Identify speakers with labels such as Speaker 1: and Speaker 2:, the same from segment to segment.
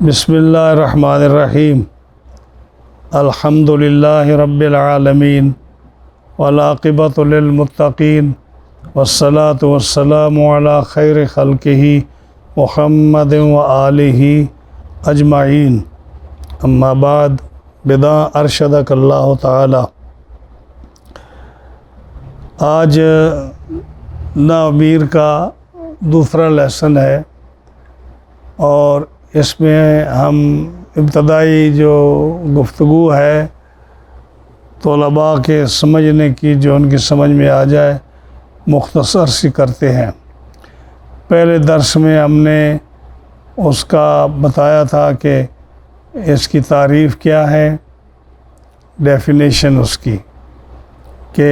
Speaker 1: بسم اللہ الرحمن الرحیم الحمد للہ رب العالمین والعاقبۃ للمتقین والصلاة والسلام علی خیر خلقہ محمد وآلہ اجمعین اما بعد بدعا ارشدک اللہ تعالی۔ آج ناامیر کا دوسرا لیسن ہے اور اس میں ہم ابتدائی جو گفتگو ہے طلباء کے سمجھنے کی، جو ان کی سمجھ میں آ جائے، مختصر سی کرتے ہیں۔ پہلے درس میں ہم نے اس کا بتایا تھا کہ اس کی تعریف کیا ہے، ڈیفینیشن اس کی، کہ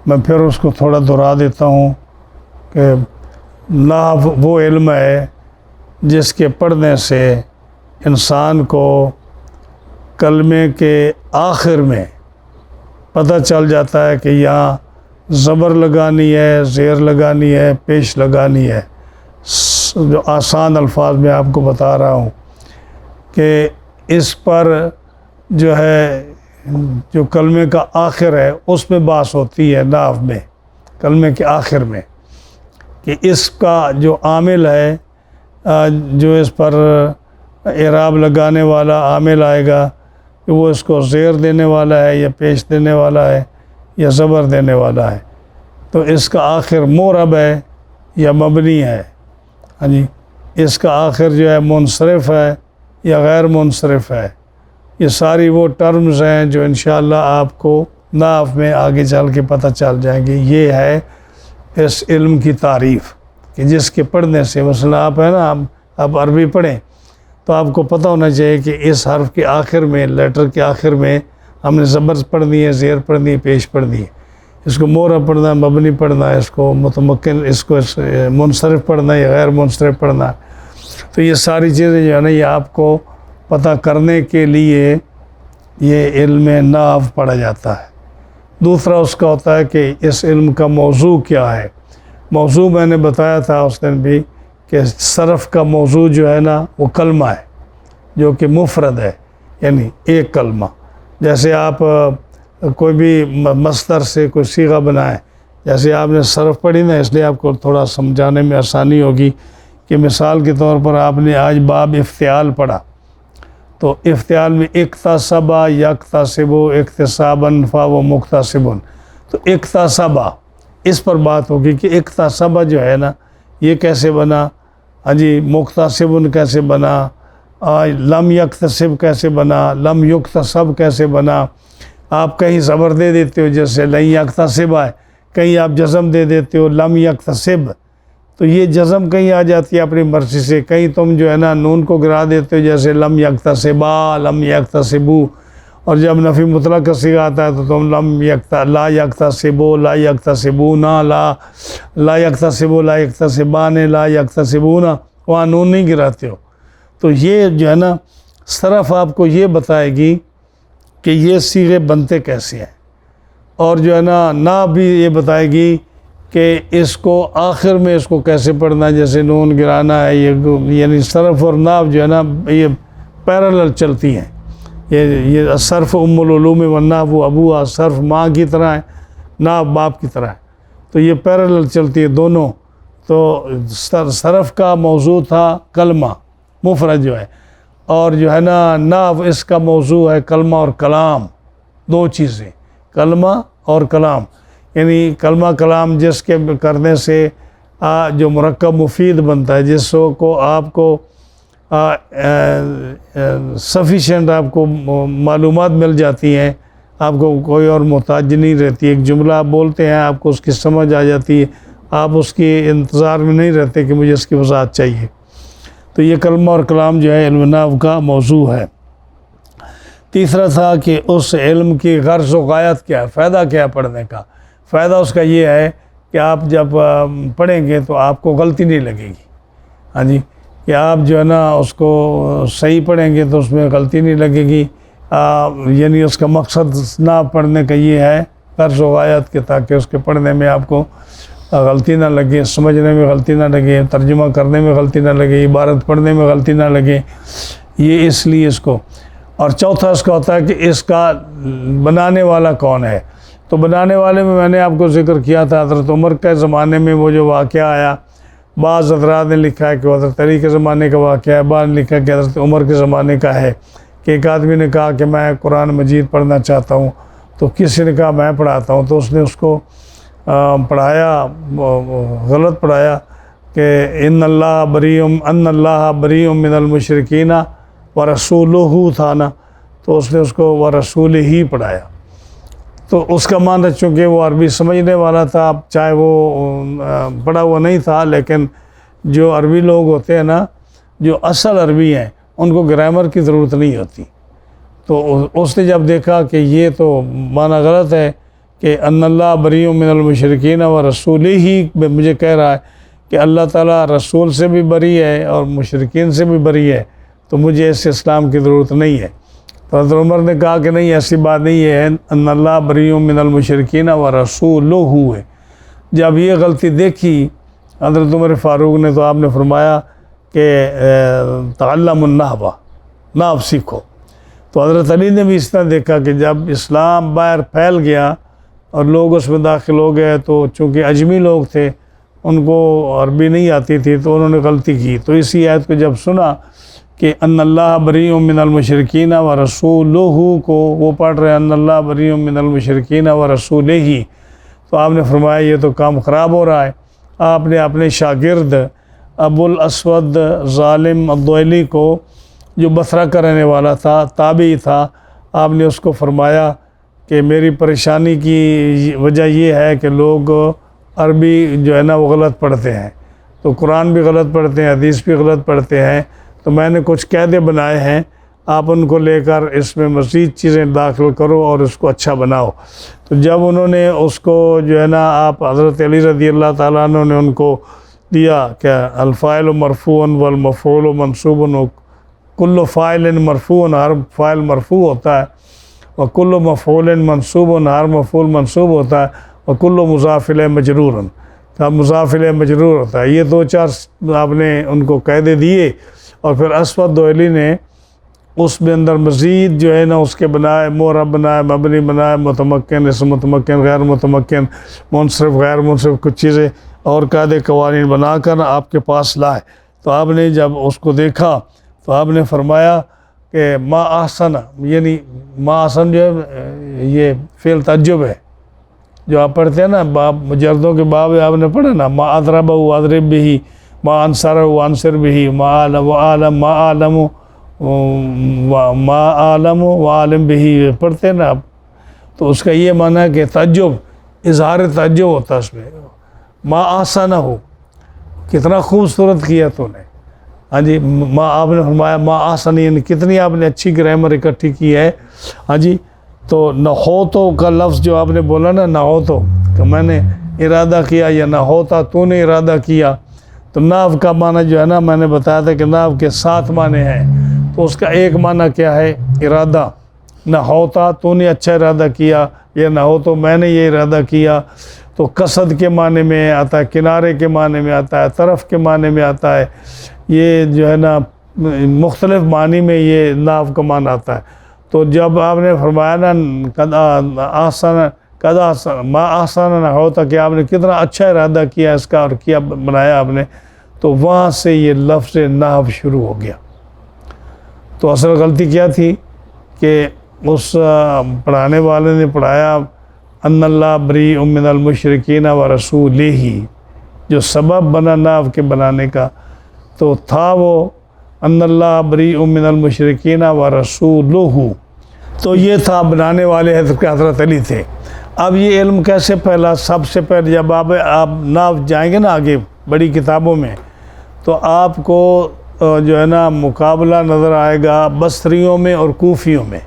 Speaker 1: میں پھر اس کو تھوڑا دہرا دیتا ہوں کہ نحو وہ علم ہے جس کے پڑھنے سے انسان کو کلمے کے آخر میں پتہ چل جاتا ہے کہ یہاں زبر لگانی ہے، زیر لگانی ہے، پیش لگانی ہے۔ جو آسان الفاظ میں آپ کو بتا رہا ہوں کہ اس پر جو ہے، جو کلمے کا آخر ہے اس میں بحث ہوتی ہے نحو میں، کلمے کے آخر میں، کہ اس کا جو عامل ہے، جو اس پر اعراب لگانے والا عامل آئے گا، کہ وہ اس کو زیر دینے والا ہے یا پیش دینے والا ہے یا زبر دینے والا ہے، تو اس کا آخر معرب ہے یا مبنی ہے۔ ہاں جی، اس کا آخر جو ہے منصرف ہے یا غیر منصرف ہے۔ یہ ساری وہ ٹرمز ہیں جو انشاءاللہ آپ کو نحو میں آگے چل کے پتہ چل جائیں گے۔ یہ ہے اس علم کی تعریف، کہ جس کے پڑھنے سے، مثلا آپ ہے نا، آپ عربی پڑھیں تو آپ کو پتہ ہونا چاہیے کہ اس حرف کے آخر میں، لیٹر کے آخر میں ہم نے زبر پڑھنی ہے، زیر پڑھنی ہے، پیش پڑھنی ہے، اس کو معرب پڑھنا ہے، مبنی پڑھنا ہے، اس کو متمکن، اس کو منصرف پڑھنا ہے یا غیر منصرف پڑھنا ہے۔ تو یہ ساری چیزیں جو ہے نا، یہ آپ کو پتہ کرنے کے لیے یہ علم نحو پڑھا جاتا ہے۔ دوسرا اس کا ہوتا ہے کہ اس علم کا موضوع کیا ہے۔ موضوع میں نے بتایا تھا اس دن بھی کہ صرف کا موضوع جو ہے نا وہ کلمہ ہے، جو کہ مفرد ہے، یعنی ایک کلمہ۔ جیسے آپ کوئی بھی مصدر سے کوئی صیغہ بنائیں، جیسے آپ نے صرف پڑھی نا، اس لیے آپ کو تھوڑا سمجھانے میں آسانی ہوگی کہ مثال کے طور پر آپ نے آج باب افتعال پڑھا، تو افتعال میں اکتسبا یکتسب اکتسابا فہو مکتسب، تو اکتسبا اس پر بات ہوگی کہ اکتسبا جو ہے نا یہ کیسے بنا، ہاں جی، مکتسب کیسے بنا، لم یکتسب کیسے بنا، لم یکتسب کیسے بنا۔ آپ کہیں زبر دے دیتے ہو، جیسے لن یکتسب ہے، کہیں آپ جزم دے دیتے ہو لم یکتسب، تو یہ جزم کہیں آ جاتی ہے اپنی مرضی سے، کہیں تم جو ہے نا نون کو گرا دیتے ہو، جیسے لم یکتسبا، لم یکتسبو، اور جب نفی مطلق کا صیغہ آتا ہے تو تم لا یکتسبو، لا یکتسبون، لا یکتسبو، لا یکتسبان، لا یکتسبون، وہاں نون نہیں گراتے ہو۔ تو یہ جو ہے نا صرف آپ کو یہ بتائے گی کہ یہ صیغے بنتے کیسے ہیں، اور جو ہے نا بھی یہ بتائے گی کہ اس کو آخر میں اس کو کیسے پڑھنا ہے، جیسے نون گرانا ہے، یعنی صرف اور نحو جو ہے نا یہ پیرالل چلتی ہیں۔ یہ صرف ام العلوم والنحو ابوہا، صرف ماں کی طرح ہے، نحو باپ کی طرح ہے، تو یہ پیرالل چلتی ہے دونوں۔ تو صرف کا موضوع تھا کلمہ مفرد جو ہے، اور جو ہے نا نحو اس کا موضوع ہے کلمہ اور کلام، دو چیزیں، کلمہ اور کلام، یعنی کلمہ کلام جس کے کرنے سے جو مرکب مفید بنتا ہے، جس کو آپ کو سفیشینٹ آپ کو معلومات مل جاتی ہیں، آپ کو کوئی اور محتاج نہیں رہتی، ایک جملہ آپ بولتے ہیں آپ کو اس کی سمجھ آ جاتی ہے، آپ اس کے انتظار میں نہیں رہتے کہ مجھے اس کی وضاحت چاہیے۔ تو یہ کلمہ اور کلام جو ہے علم نحو کا موضوع ہے۔ تیسرا تھا کہ اس علم کی غرض و غایت کیا ہے، فائدہ کیا ہے پڑھنے کا۔ فائدہ اس کا یہ ہے کہ آپ جب پڑھیں گے تو آپ کو غلطی نہیں لگے گی، ہاں جی، کہ آپ جو ہے نا اس کو صحیح پڑھیں گے تو اس میں غلطی نہیں لگے گی، یعنی اس کا مقصد نہ پڑھنے کا یہ ہے غرض و غایت کے، تاکہ اس کے پڑھنے میں آپ کو غلطی نہ لگے، سمجھنے میں غلطی نہ لگے، ترجمہ کرنے میں غلطی نہ لگے، عبارت پڑھنے میں غلطی نہ لگے، یہ اس لیے اس کو. اور چوتھا اس کا ہوتا ہے کہ اس کا بنانے والا کون ہے. تو بنانے والے میں نے آپ کو ذکر کیا تھا حضرت عمر کے زمانے میں وہ جو واقعہ آیا. بعض حضرات نے لکھا ہے کہ وہ حضرت علی کے زمانے کا واقعہ ہے، بعض نے لکھا کہ حضرت عمر کے زمانے کا ہے کہ ایک آدمی نے کہا کہ میں قرآن مجید پڑھنا چاہتا ہوں. تو کسی نے کہا میں پڑھاتا ہوں، تو اس نے اس کو پڑھایا، غلط پڑھایا کہ ان اللہ بریء من المشرکین ورسولہ تھا نا، تو اس نے اس کو ورسولہ ہی پڑھایا. تو اس کا معنی چونکہ وہ عربی سمجھنے والا تھا، چاہے وہ پڑھا ہوا نہیں تھا، لیکن جو عربی لوگ ہوتے ہیں نا، جو اصل عربی ہیں، ان کو گرامر کی ضرورت نہیں ہوتی. تو اس نے جب دیکھا کہ یہ تو معنی غلط ہے کہ ان اللہ بریء من المشرکین ورسولہ ہی مجھے کہہ رہا ہے کہ اللہ تعالیٰ رسول سے بھی بری ہے اور مشرکین سے بھی بری ہے، تو مجھے اس اسلام کی ضرورت نہیں ہے. تو حضرت عمر نے کہا کہ نہیں، ایسی بات نہیں ہے، ان اللہ بریء من المشرکین ورسولہ ہے. جب یہ غلطی دیکھی حضرت عمر فاروق نے، تو آپ نے فرمایا کہ تعلم النحو، نحو سیکھو. تو حضرت علی نے بھی اس طرح دیکھا کہ جب اسلام باہر پھیل گیا اور لوگ اس میں داخل ہو گئے، تو چونکہ اجمی لوگ تھے، ان کو عربی نہیں آتی تھی، تو انہوں نے غلطی کی. تو اسی آیت کو جب سنا کہ ان اللہ بریء من المشرکین ورسولہ کو وہ پڑھ رہے ہیں ان اللہ بریء من المشرکین ورسولہ، تو آپ نے فرمایا یہ تو کام خراب ہو رہا ہے. آپ نے اپنے شاگرد ابو الاسود ظالم الدویلی کو، جو بصرہ کا رہنے والا تھا، تابعی تھا، آپ نے اس کو فرمایا کہ میری پریشانی کی وجہ یہ ہے کہ لوگ عربی جو ہے نا وہ غلط پڑھتے ہیں، تو قرآن بھی غلط پڑھتے ہیں، حدیث بھی غلط پڑھتے ہیں. تو میں نے کچھ قاعدے بنائے ہیں، آپ ان کو لے کر اس میں مزید چیزیں داخل کرو اور اس کو اچھا بناؤ. تو جب انہوں نے اس کو جو ہے نا، آپ حضرت علی رضی اللہ تعالیٰ عنہ نے ان کو دیا کہ الفاعل مرفوع والمفعول منصوب، کل فاعل مرفوع، ہر فاعل مرفوع ہوتا ہے، وکل مفعول منصوب، ہر مفعول منصوب ہوتا ہے، وکل مضاف الیہ مجرور، مضاف الیہ مجرور ہوتا ہے. یہ دو چار آپ نے ان کو قاعدے دیے، اور پھر اسود دوئلی نے اس میں اندر مزید جو ہے نا اس کے بنائے، معرب بنائے، مبنی بنائے، متمکن، اسم متمکن، غیر متمکن، منصرف، غیر منصرف، کچھ چیزیں اور قاعدے قوانین بنا کر آپ کے پاس لائے. تو آپ نے جب اس کو دیکھا تو آپ نے فرمایا کہ ما احسن، یعنی ما احسن جو ہے یہ فعل تعجب ہے، جو آپ پڑھتے ہیں نا باب مجردوں کے باب آپ نے پڑھا نا، ما اضربہ اضرب بہ، ما انصرہ انصر بہ، ما عالم ما عالم و عالم بہ پڑھتے ہیں نا آپ. تو اس کا یہ معنی ہے کہ تعجب، اظہار تعجب ہوتا ہے اس میں. ما احسنہ ہو، کتنا خوبصورت کیا تو نے. ہاں جی، آپ نے فرمایا ما احسن، یعنی کتنی آپ نے اچھی گرامر اکٹھی کی ہے. ہاں جی، تو نحوتو کا لفظ جو آپ نے بولا نا، نحوتو کہ میں نے ارادہ کیا، یا نحوتا تو نے ارادہ کیا. تو نحو کا معنی جو ہے نا، میں نے بتایا تھا کہ نحو کے 7 معنی ہیں. تو اس کا ایک معنی کیا ہے؟ ارادہ. نحوتا تو نے اچھا ارادہ کیا، یا نحوتو میں نے یہ ارادہ کیا. تو قصد کے معنی میں آتا ہے، کنارے کے معنی میں آتا ہے، طرف کے معنی میں آتا ہے. یہ جو ہے نا مختلف معنی میں یہ نحو کا معنی آتا ہے. تو جب آپ نے فرمایا نا قد احسن ما احسن نحوتا، کہ آپ نے کتنا اچھا ارادہ کیا اس کا اور کیا بنایا آپ نے، تو وہاں سے یہ لفظ نحو شروع ہو گیا. تو اصل غلطی کیا تھی کہ اس پڑھانے والے نے پڑھایا ان اللہ بریء من المشرکین ورسولہ، جو سبب بنا نحو کے بنانے کا تو تھا وہ ان اللہ بریء من المشرکین ورسولہ. تو یہ تھا بنانے والے حضرت علی تھے. اب یہ علم کیسے پھیلا؟ سب سے پہلے جب آپ نحو جائیں گے نا آگے بڑی کتابوں میں، تو آپ کو جو ہے نا مقابلہ نظر آئے گا بصریوں میں اور کوفیوں میں.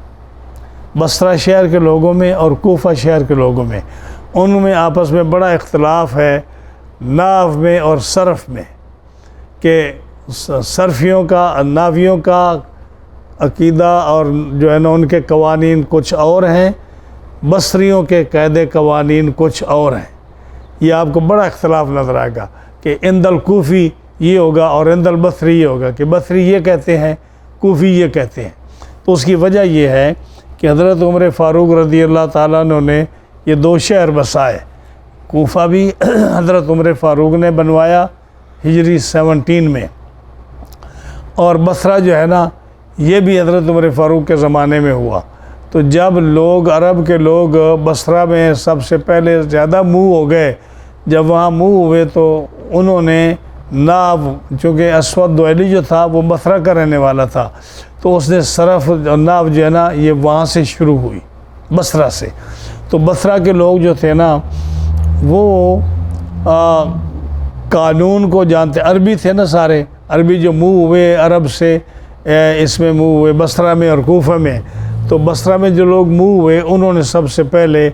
Speaker 1: بصرہ شہر کے لوگوں میں اور کوفہ شہر کے لوگوں میں، ان میں آپس میں بڑا اختلاف ہے نحو میں اور صرف میں، کہ صرفیوں کا، نحویوں کا عقیدہ اور جو ہے نا ان کے قوانین کچھ اور ہیں، بصریوں کے قاعدے قوانین کچھ اور ہیں. یہ آپ کو بڑا اختلاف نظر آئے گا کہ عند الکوفی یہ ہوگا اور عند البصری یہ ہوگا، کہ بصری یہ کہتے ہیں کوفی یہ کہتے ہیں۔ تو اس کی وجہ یہ ہے کہ حضرت عمر فاروق رضی اللہ تعالیٰ عنہ نے یہ 2 شہر بسائے۔ کوفہ بھی حضرت عمر فاروق نے بنوایا ہجری 17 میں، اور بصرہ جو ہے نا یہ بھی حضرت عمر فاروق کے زمانے میں ہوا۔ تو جب لوگ عرب کے لوگ بصرہ میں سب سے پہلے زیادہ موو ہو گئے، جب وہاں موو ہوئے تو انہوں نے ناو، چونکہ اسود دوئلی جو تھا وہ بصرہ کا رہنے والا تھا، تو اس نے صرف ناو جو ہے نا یہ وہاں سے شروع ہوئی، بصرہ سے۔ تو بصرہ کے لوگ جو تھے نا وہ قانون کو جانتے، عربی تھے نا سارے، عربی جو موو ہوئے عرب سے اس میں موو ہوئے بصرہ میں اور کوفہ میں۔ تو بصرہ میں جو لوگ موو ہوئے انہوں نے سب سے پہلے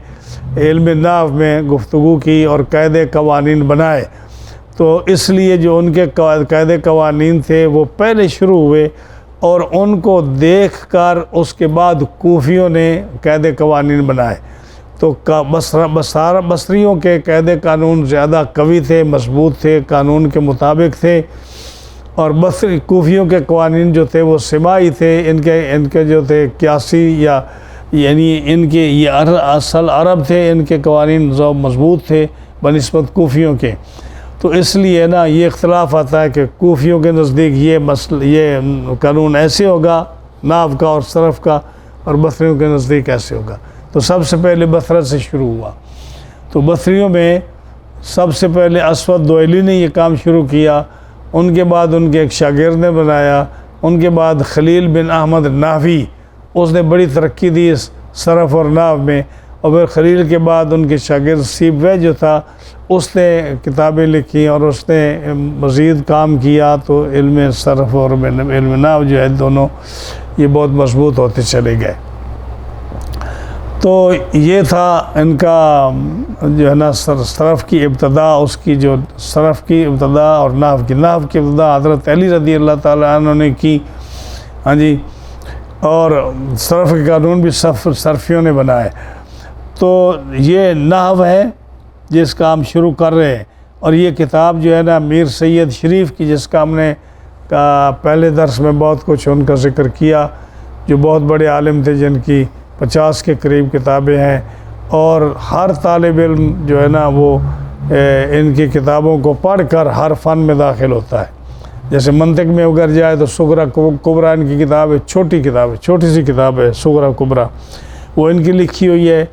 Speaker 1: علم نحو میں گفتگو کی اور قاعدے قوانین بنائے۔ تو اس لیے جو ان کے قاعدے قوانین تھے وہ پہلے شروع ہوئے، اور ان کو دیکھ کر اس کے بعد کوفیوں نے قاعدے قوانین بنائے۔ تو بصریوں کے قاعدے قانون زیادہ قوی تھے، مضبوط تھے، قانون کے مطابق تھے، اور کوفیوں کے قوانین جو تھے وہ سماعی تھے، ان کے جو تھے قیاسی، یا یعنی ان کے یہ اصل عرب تھے، ان کے قوانین مضبوط تھے بنسبت کوفیوں کے۔ تو اس لیے نا یہ اختلاف آتا ہے کہ کوفیوں کے نزدیک یہ قانون ایسے ہوگا ناو کا اور صرف کا، اور بصریوں کے نزدیک ایسے ہوگا۔ تو سب سے پہلے بصرہ سے شروع ہوا۔ تو بصریوں میں سب سے پہلے اسود دوئلی نے یہ کام شروع کیا، ان کے بعد ان کے ایک شاگرد نے بنایا، ان کے بعد خلیل بن احمد نحوی، اس نے بڑی ترقی دی صرف اور نحو میں، اور پھر خلیل کے بعد ان کے شاگرد سیبویہ جو تھا اس نے کتابیں لکھی اور اس نے مزید کام کیا، تو علم صرف اور علم نحو جو ہے دونوں یہ بہت مضبوط ہوتے چلے گئے۔ تو یہ تھا ان کا جو ہے نا صرف کی ابتدا، اس کی جو صرف کی ابتدا اور نحو کی ابتدا حضرت علی رضی اللہ تعالیٰ عنہ نے کی، ہاں جی، اور صرف کے قانون بھی صرفیوں نے بنائے۔ تو یہ نحو ہے جس کا ہم شروع کر رہے ہیں، اور یہ کتاب جو ہے نا میر سید شریف کی، جس کا ہم نے پہلے درس میں بہت کچھ ان کا ذکر کیا، جو بہت بڑے عالم تھے جن کی 50 کے قریب کتابیں ہیں، اور ہر طالب علم جو ہے نا وہ ان کی کتابوں کو پڑھ کر ہر فن میں داخل ہوتا ہے۔ جیسے منطق میں اگر جائے تو صغرا کبرا ان کی کتاب ہے، چھوٹی سی کتاب ہے صغرا کبرا، وہ ان کی لکھی ہوئی ہے،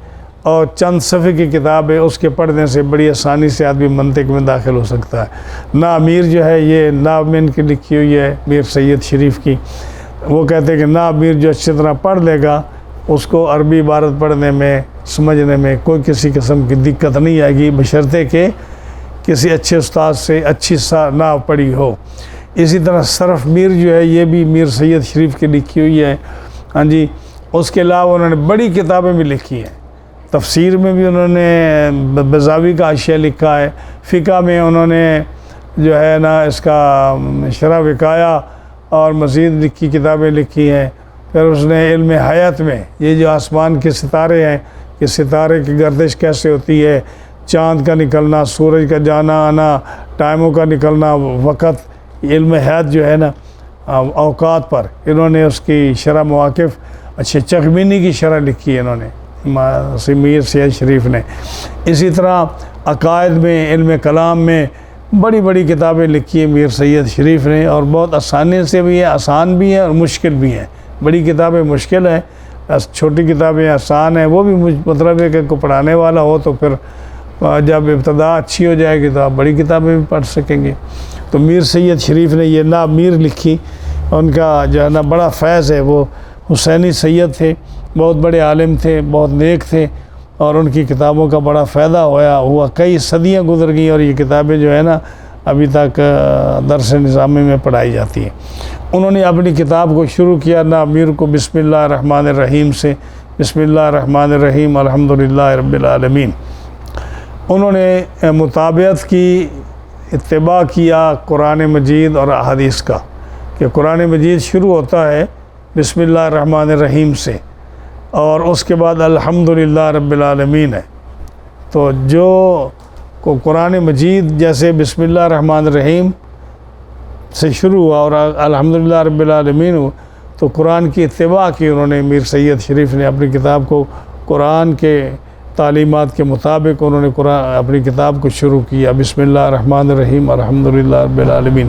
Speaker 1: اور چند صفحے کی کتاب ہے، اس کے پڑھنے سے بڑی آسانی سے آدمی منطق میں داخل ہو سکتا ہے۔ نامیر جو ہے یہ نام ان کی لکھی ہوئی ہے میر سید شریف کی، وہ کہتے ہیں کہ نامیر جو اچھی طرح پڑھ لے گا اس کو عربی عبارت پڑھنے میں سمجھنے میں کوئی کسی قسم کی دقت نہیں آئے گی، بشرطے کہ کسی اچھے استاد سے اچھی نحو پڑھی ہو۔ اسی طرح صرف میر جو ہے یہ بھی میر سید شریف کی لکھی ہوئی ہے، ہاں جی۔ اس کے علاوہ انہوں نے بڑی کتابیں بھی لکھی ہیں، تفسیر میں بھی انہوں نے بیضاوی کا حاشیہ لکھا ہے، فقہ میں انہوں نے جو ہے نا اس کا شرح وقایہ اور مزید لکھی کتابیں لکھی ہیں۔ پھر اس نے علم حیات میں یہ جو آسمان کے ستارے ہیں کہ ستارے کی گردش کیسے ہوتی ہے، چاند کا نکلنا، سورج کا جانا آنا، ٹائموں کا نکلنا، وقت، علم حیات جو ہے نا اوقات پر، انہوں نے اس کی شرح مواقف اچھے چغمینی کی شرح لکھی ہے انہوں نے میر سید شریف نے۔ اسی طرح عقائد میں، علم کلام میں بڑی بڑی کتابیں لکھی ہیں میر سید شریف نے، اور بہت آسانی سے بھی ہیں، آسان بھی ہیں اور مشکل بھی ہیں۔ بڑی کتابیں مشکل ہیں، چھوٹی کتابیں آسان ہیں، وہ بھی مطلب ہے کہ کو پڑھانے والا ہو تو پھر جب ابتدا اچھی ہو جائے گی تو آپ بڑی کتابیں بھی پڑھ سکیں گے۔ تو میر سید شریف نے یہ نام میر لکھی، ان کا جو ہے نا بڑا فیض ہے، وہ حسینی سید تھے، بہت بڑے عالم تھے، بہت نیک تھے، اور ان کی کتابوں کا بڑا فائدہ ہوا، کئی صدیاں گزر گئیں، اور یہ کتابیں جو ہے نا ابھی تک درس نظامی میں پڑھائی جاتی ہیں۔ انہوں نے اپنی کتاب کو شروع کیا نامیر کو بسم اللہ الرحمن الرحیم سے، بسم اللہ الرحمن الرحیم الحمدللہ رب العالمین۔ انہوں نے مطابعت کی، اتباع کیا قرآن مجید اور احادیث کا، کہ قرآن مجید شروع ہوتا ہے بسم اللہ الرحمن الرحیم سے، اور اس کے بعد الحمدللہ رب العالمین ہے۔ تو جو کو قرآن مجید جیسے بسم اللہ الرحمن الرحیم سے شروع ہوا اور الحمدللہ رب العالمین ہوا، تو قرآن کی اتباع کی انہوں نے، میر سید شریف نے اپنی کتاب کو قرآن کے تعلیمات کے مطابق انہوں نے اپنی کتاب کو شروع کیا، بسم اللہ الرحمن الرحیم الحمدللہ رب العالمین۔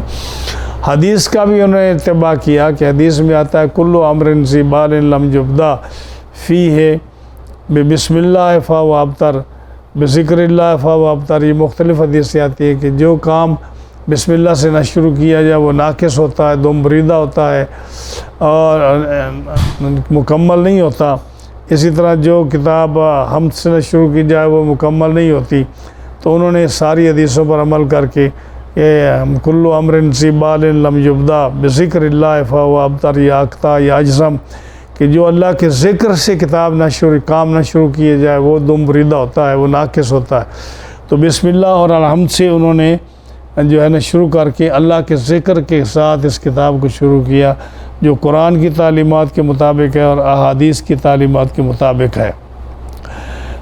Speaker 1: حدیث کا بھی انہوں نے اتباع کیا کہ حدیث میں آتا ہے کل امر ذی بال لم یبدا فیہ بسم اللہ فہو ابتر بذکر اللہ فہو ابتر۔ یہ مختلف حدیثیں آتی ہیں کہ جو کام بسم اللہ سے نہ شروع کیا جائے وہ ناقص ہوتا ہے، دم بریدہ ہوتا ہے اور مکمل نہیں ہوتا۔ اسی طرح جو کتاب حمد سے نہ شروع کی جائے وہ مکمل نہیں ہوتی۔ تو انہوں نے ساری حدیثوں پر عمل کر کے کل امر ذی بال لم یبدا بذکر اللہ فہو ابتر یا اقطع یا اجزم، کہ جو اللہ کے ذکر سے کام نہ شروع کیے جائے وہ دم بریدہ ہوتا ہے، وہ ناقص ہوتا ہے۔ تو بسم اللہ اور الحمد سے انہوں نے جو ہے نا شروع کر کے اللہ کے ذکر کے ساتھ اس کتاب کو شروع کیا، جو قرآن کی تعلیمات کے مطابق ہے اور احادیث کی تعلیمات کے مطابق ہے۔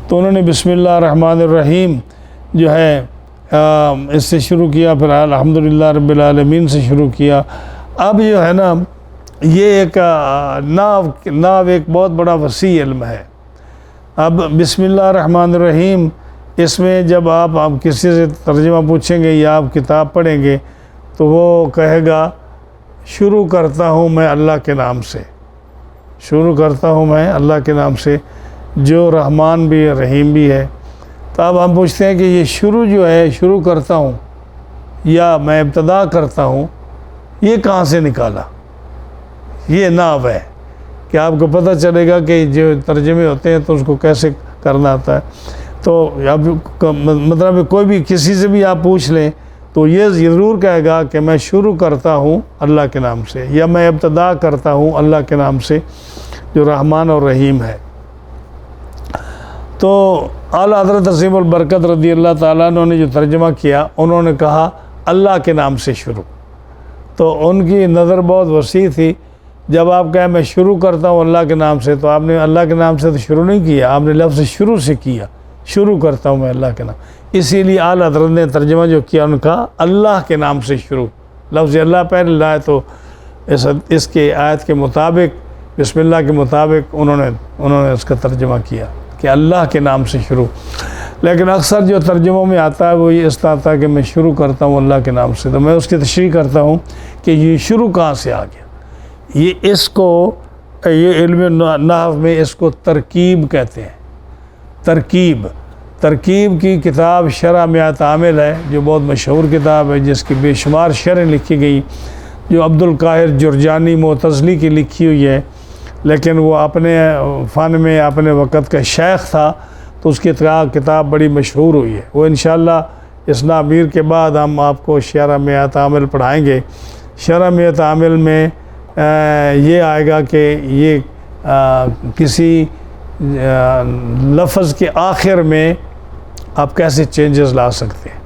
Speaker 1: تو انہوں نے بسم اللہ الرحمن الرحیم جو ہے اس سے شروع کیا، پھر الحمدللہ رب العالمین سے شروع کیا۔ اب جو ہے نا یہ ایک ناو ایک بہت بڑا وسیع علم ہے۔ اب بسم اللہ الرحمن الرحیم، اس میں جب آپ کسی سے ترجمہ پوچھیں گے یا آپ کتاب پڑھیں گے تو وہ کہے گا شروع کرتا ہوں میں اللہ کے نام سے، شروع کرتا ہوں میں اللہ کے نام سے جو رحمان بھی ہے رحیم بھی ہے۔ تو اب ہم پوچھتے ہیں کہ یہ شروع جو ہے، شروع کرتا ہوں یا میں ابتدا کرتا ہوں، یہ کہاں سے نکالا؟ یہ ناو ہے کہ آپ کو پتہ چلے گا کہ جو ترجمے ہوتے ہیں تو اس کو کیسے کرنا آتا ہے۔ تو اب مطلب کوئی بھی کسی سے بھی آپ پوچھ لیں تو یہ ضرور کہے گا کہ میں شروع کرتا ہوں اللہ کے نام سے، یا میں ابتدا کرتا ہوں اللہ کے نام سے جو رحمان اور رحیم ہے۔ تو اعلیٰ حضرت عظیم البرکت رضی اللہ تعالیٰ عنہ نے جو ترجمہ کیا، انہوں نے کہا اللہ کے نام سے شروع۔ تو ان کی نظر بہت وسیع تھی۔ جب آپ کہیں میں شروع کرتا ہوں اللہ کے نام سے، تو آپ نے اللہ کے نام سے تو شروع نہیں کیا، آپ نے لفظ شروع سے کیا، شروع کرتا ہوں میں اللہ کے نام۔ اسی لیے اعلیٰ حضرت نے ترجمہ جو کیا، ان کا اللہ کے نام سے شروع، لفظ اللہ پہلے لائے تو اس کے آیت کے مطابق بسم اللہ کے مطابق انہوں نے اس کا ترجمہ کیا کہ اللہ کے نام سے شروع۔ لیکن اکثر جو ترجموں میں آتا ہے وہ یہ اس طرح آتا ہے کہ میں شروع کرتا ہوں اللہ کے نام سے، تو میں اس کی تشریح کرتا ہوں کہ یہ شروع کہاں سے آ گیا۔ یہ علم نحو میں اس کو ترکیب کہتے ہیں۔ ترکیب کی کتاب شرح میات عامل ہے، جو بہت مشہور کتاب ہے، جس کی بے شمار شرح لکھی گئی، جو عبد القاہر جرجانی معتزلی کی لکھی ہوئی ہے، لیکن وہ اپنے فن میں اپنے وقت کا شیخ تھا، تو اس کی کتاب بڑی مشہور ہوئی ہے۔ وہ انشاءاللہ اس نامیر کے بعد ہم آپ کو شرح میات عامل پڑھائیں گے۔ شرح میات عامل میں یہ آئے گا کہ یہ کسی لفظ کے آخر میں آپ کیسے چینجز لا سکتے ہیں۔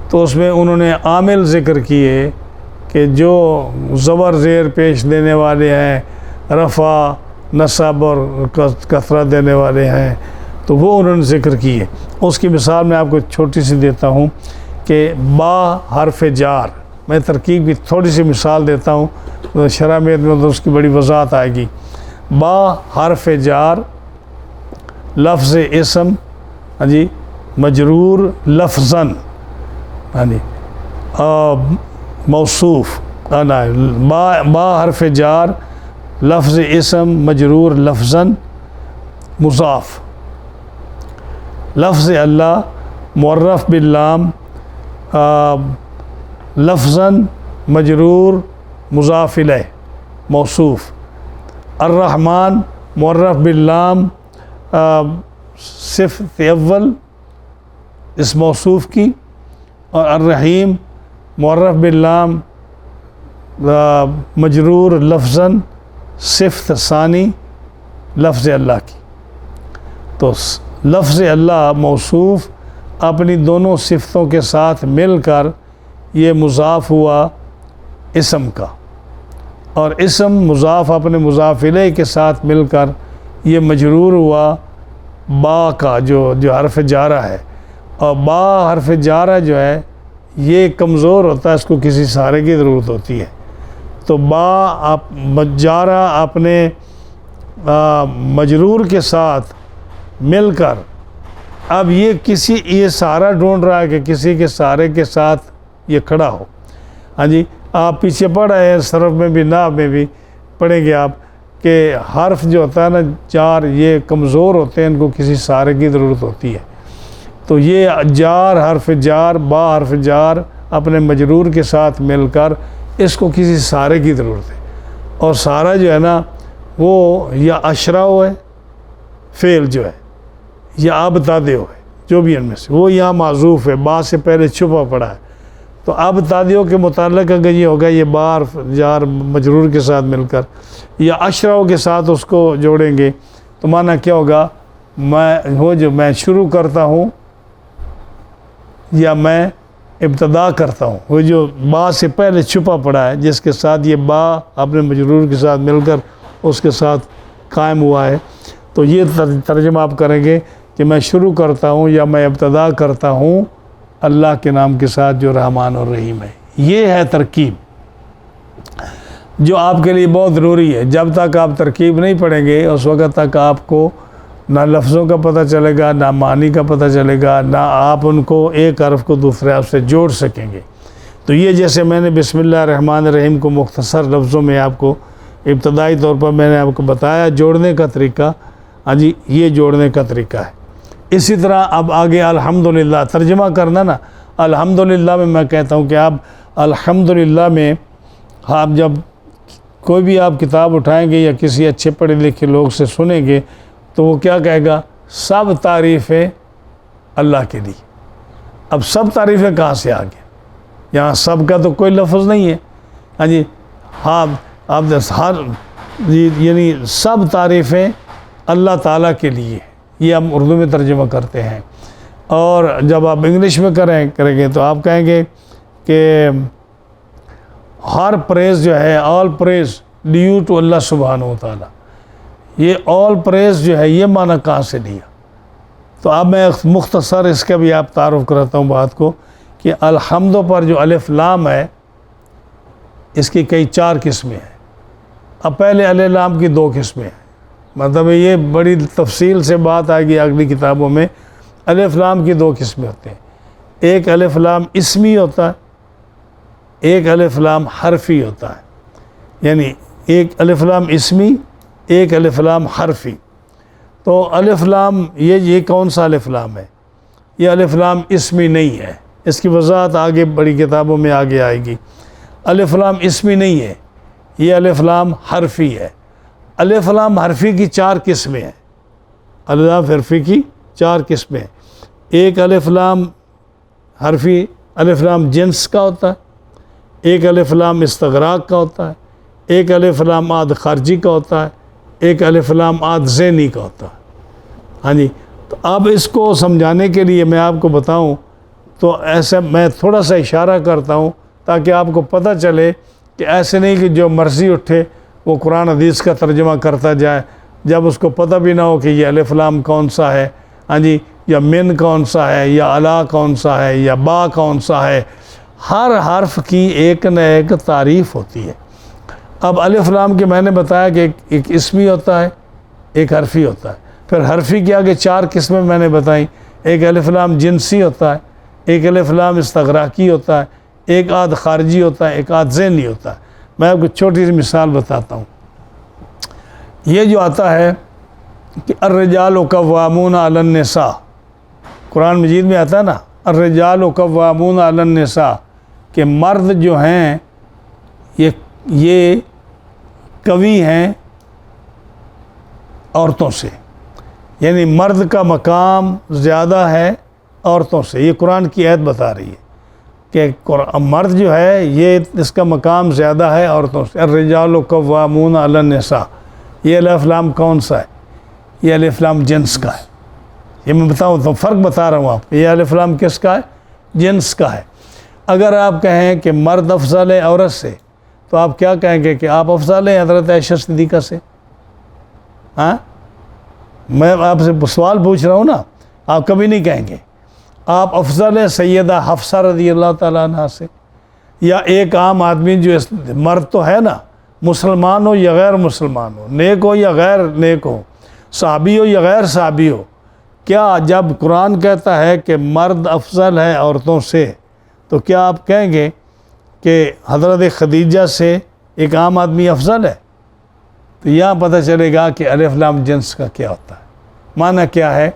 Speaker 1: تو اس میں انہوں نے عامل ذکر کیے کہ جو زبر زیر پیش دینے والے ہیں، رفع نصب اور کثرت دینے والے ہیں، تو وہ انہوں نے ذکر کیے۔ اس کی مثال میں آپ کو چھوٹی سی دیتا ہوں کہ با حرف جار، میں ترکیب کی تھوڑی سی مثال دیتا ہوں، شرح میں تو اس کی بڑی وضاحت آئے گی۔ با حرف جار لفظ اسم جی مجرور لفظاً موصوف، با حرف جار لفظ اسم مجرور لفظاً مضاف، لفظ اللہ معرف باللام لفظاً مجرور مضاف الیہ موصوف، الرحمن معرف باللام صفت اول اس موصوف کی، اور الرحیم معرف باللام مجرور لفظاً صفت ثانی لفظ اللہ کی۔ تو لفظ اللہ موصوف اپنی دونوں صفتوں کے ساتھ مل کر یہ مضاف ہوا اسم کا، اور اسم مضاف اپنے مضاف الیہ کے ساتھ مل کر یہ مجرور ہوا با کا، جو حرف جارہ ہے۔ اور با حرف جارہ جو ہے یہ کمزور ہوتا ہے، اس کو کسی سہارے کی ضرورت ہوتی ہے۔ تو با جارہ اپنے مجرور کے ساتھ مل کر اب یہ سہارا ڈھونڈ رہا ہے کہ کسی کے سہارے کے ساتھ یہ کھڑا ہو. ہاں جی آپ پیچھے پڑھ رہے ہیں صرف میں بھی نحو میں بھی پڑھیں گے آپ کہ حرف جو ہوتا ہے نا جار یہ کمزور ہوتے ہیں، ان کو کسی سہارے کی ضرورت ہوتی ہے. تو یہ جار حرف جار با حرف جار اپنے مجرور کے ساتھ مل کر اس کو کسی سہارے کی ضرورت ہے. اور سہارا جو ہے نا وہ یا اشراء ہے فعل جو ہے یا ابتداء ہے، جو بھی ان میں سے، وہ یہاں معذوف ہے، با سے پہلے چھپا پڑا ہے. تو ابتداء کے متعلق اگر یہ ہوگا یہ با حرف جار مجرور کے ساتھ مل کر یا اشراء کے ساتھ اس کو جوڑیں گے تو معنی کیا ہوگا؟ میں شروع کرتا ہوں یا میں ابتدا کرتا ہوں. وہ جو با سے پہلے چھپا پڑا ہے جس کے ساتھ یہ با اپنے مجرور کے ساتھ مل کر اس کے ساتھ قائم ہوا ہے، تو یہ ترجمہ آپ کریں گے کہ میں شروع کرتا ہوں یا میں ابتدا کرتا ہوں اللہ کے نام کے ساتھ جو رحمان اور رحیم ہے. یہ ہے ترکیب جو آپ کے لیے بہت ضروری ہے. جب تک آپ ترکیب نہیں پڑھیں گے اس وقت تک آپ کو نہ لفظوں کا پتہ چلے گا، نہ معنی کا پتہ چلے گا، نہ آپ ان کو ایک حرف کو دوسرے حرف سے جوڑ سکیں گے. تو یہ جیسے میں نے بسم اللہ الرحمن الرحیم کو مختصر لفظوں میں آپ کو ابتدائی طور پر میں نے آپ کو بتایا جوڑنے کا طریقہ. ہاں جی یہ جوڑنے کا طریقہ ہے. اسی طرح اب آگے الحمدللہ ترجمہ کرنا نا. الحمدللہ میں کہتا ہوں کہ آپ الحمدللہ میں آپ جب کوئی بھی آپ کتاب اٹھائیں گے یا کسی اچھے پڑھے لکھے لوگ سے سنیں گے تو وہ کیا کہے گا؟ سب تعریفیں اللہ کے لیے. اب سب تعریفیں کہاں سے آ گئیں؟ یہاں سب کا تو کوئی لفظ نہیں ہے. ہاں جی ہاں آپ یعنی سب تعریفیں اللہ تعالیٰ کے لیے، یہ ہم اردو میں ترجمہ کرتے ہیں. اور جب آپ انگلش میں کریں گے تو آپ کہیں گے کہ ہر پریز جو ہے آل پریز ڈیو ٹو اللہ سبحانہ و تعالیٰ. یہ آل پریز جو ہے یہ معنی کہاں سے لیا؟ تو اب میں مختصر اس کا بھی آپ تعارف کراتا ہوں بات کو کہ الحمد پر جو الف لام ہے اس کی کئی 4 قسمیں ہیں. اب پہلے الف لام کی 2 قسمیں ہیں، مطلب یہ بڑی تفصیل سے بات آئے گی اگلی کتابوں میں. الف لام کی 2 قسمیں ہوتے ہیں. ایک الف لام اسمی ہوتا ہے، ایک الف لام حرفی ہوتا ہے. یعنی ایک الف لام اسمی، ایک الف لام حرفی. تو الف لام یہ کون سا الف لام ہے؟ یہ الف لام اسمی نہیں ہے. اس کی وضاحت آگے بڑی کتابوں میں آگے آئے گی. الف لام اسمی نہیں ہے، یہ الف لام حرفی ہے. الف لام حرفی کی 4 قسمیں ہیں. الف لام حرفی کی 4 قسمیں. ایک الف لام حرفی الف لام جنس کا ہوتا ہے، ایک الف لام استغراق کا ہوتا ہے، ایک الف لام عاد خارجی کا ہوتا ہے، ایک الف لام عاد ذہنی کا ہوتا ہے. ہاں جی تو اب اس کو سمجھانے کے لیے میں آپ کو بتاؤں تو ایسا میں تھوڑا سا اشارہ کرتا ہوں تاکہ آپ کو پتہ چلے کہ ایسے نہیں کہ جو مرضی اٹھے وہ قرآن حدیث کا ترجمہ کرتا جائے جب اس کو پتہ بھی نہ ہو کہ یہ الف لام کون سا ہے. ہاں جی یا من کون سا ہے یا الا کون سا ہے یا با کون سا ہے. ہر حرف کی ایک نہ ایک تعریف ہوتی ہے. اب الف لام کے میں نے بتایا کہ ایک اسمی ہوتا ہے، ایک حرفی ہوتا ہے. پھر حرفی کے آگے 4 قسمیں میں نے بتائیں. ایک الف لام جنسی ہوتا ہے، ایک الف لام استغراقی ہوتا ہے، ایک عاد خارجی ہوتا ہے، ایک عاد ذہنی ہوتا ہے. میں آپ کو چھوٹی سی مثال بتاتا ہوں. یہ جو آتا ہے کہ الرجال قوامون علی النساء، قرآن مجید میں آتا ہے نا الرجال قوامون علی النساء کہ مرد جو ہیں یہ قوی ہیں عورتوں سے، یعنی مرد کا مقام زیادہ ہے عورتوں سے. یہ قرآن کی آیت بتا رہی ہے کہ مرد جو ہے یہ اس کا مقام زیادہ ہے عورتوں سے. الرجال قوامون علی النساء، یہ الف لام کون سا ہے؟ یہ الف لام جنس کا ہے. یہ میں بتاؤں تو فرق بتا رہا ہوں آپ. یہ الف لام کس کا ہے؟ جنس کا ہے. اگر آپ کہیں کہ مرد افضل ہے عورت سے تو آپ کیا کہیں گے کہ آپ افضل ہیں حضرت عائشہ صدیقہ سے؟ ہاں میں آپ سے سوال پوچھ رہا ہوں نا. آپ کبھی نہیں کہیں گے. آپ افضل ہیں سیدہ حفصہ رضی اللہ تعالیٰ عنہ سے، یا ایک عام آدمی جو مرد تو ہے نا، مسلمان ہو یا غیر مسلمان ہو، نیک ہو یا غیر نیک ہو، صحابی ہو یا غیر صحابی ہو، کیا جب قرآن کہتا ہے کہ مرد افضل ہے عورتوں سے، تو کیا آپ کہیں گے کہ حضرت خدیجہ سے ایک عام آدمی افضل ہے؟ تو یہاں پتہ چلے گا کہ الف لام جنس کا کیا ہوتا ہے۔ معنی کیا ہے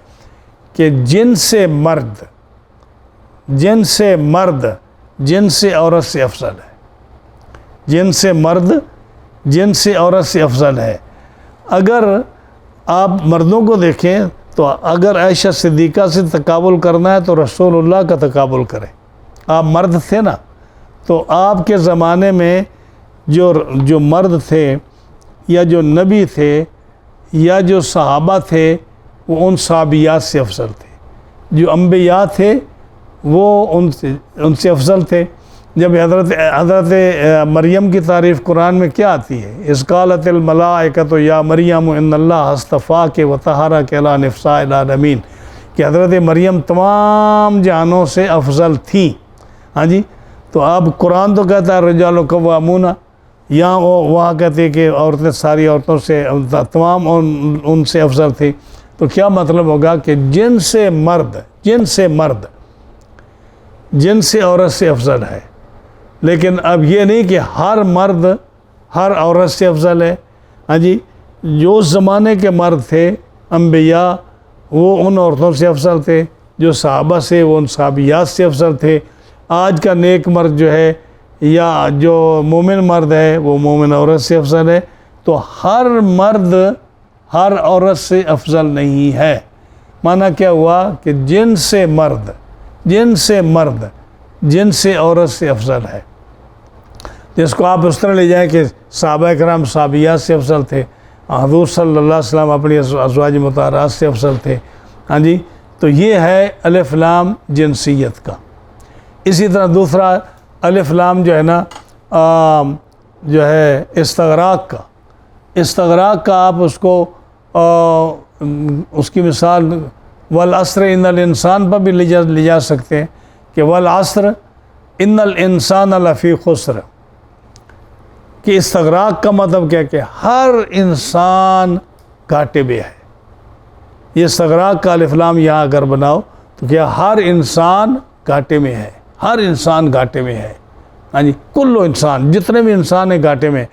Speaker 1: کہ جن سے مرد جن سے عورت سے افضل ہے، جن سے مرد جن سے عورت سے افضل ہے۔ اگر آپ مردوں کو دیکھیں تو اگر عائشہ صدیقہ سے تقابل کرنا ہے تو رسول اللہ کا تقابل کریں۔ آپ مرد تھے نا، تو آپ کے زمانے میں جو مرد تھے یا جو نبی تھے یا جو صحابہ تھے وہ ان صحابیات سے افضل تھے، جو انبیاء تھے وہ ان سے افضل تھے۔ جب حضرت مریم کی تعریف قرآن میں کیا آتی ہے؟ اذ قالت الملائکۃ یا مریم ان اللہ اصطفاک وطہرک علی نساء العالمین، کہ حضرت مریم تمام جہانوں سے افضل تھیں۔ ہاں جی، تو اب قرآن تو کہتا ہے الرجال قوامون، یہاں وہاں کہتے ہیں کہ عورتیں ساری عورتوں سے تمام ان سے افضل تھی۔ تو کیا مطلب ہوگا کہ جن سے عورت سے افضل ہے، لیکن اب یہ نہیں کہ ہر مرد ہر عورت سے افضل ہے۔ ہاں جی، جو زمانے کے مرد تھے انبیاء وہ ان عورتوں سے افضل تھے، جو صحابہ سے وہ ان صحابیات سے افضل تھے۔ آج کا نیک مرد جو ہے یا جو مومن مرد ہے وہ مومن عورت سے افضل ہے۔ تو ہر مرد ہر عورت سے افضل نہیں ہے۔ معنی کیا ہوا کہ جن سے عورت سے افضل ہے، جس کو آپ اس طرح لے جائیں کہ صحابہ کرام صحابیات سے افضل تھے، حضور صلی اللہ علیہ وسلم اپنی ازواج مطہرات سے افضل تھے۔ ہاں جی، تو یہ ہے الف لام جنسیت کا۔ اسی طرح دوسرا الف لام جو ہے نا جو ہے استغراق کا آپ اس کو اس کی مثال والعصر ان الانسان پر بھی لے جا سکتے ہیں کہ والعصر ان الانسان لفی خسر، کہ استغراق کا مطلب کیا کہ ہر انسان گھاٹے میں ہے۔ یہ استغراق کا الف لام یہاں اگر بناؤ تو کیا ہر انسان گھاٹے میں ہے، ہر انسان گھاٹے میں ہے۔ ہاں جی، کل انسان، جتنے بھی انسان ہیں گھاٹے میں،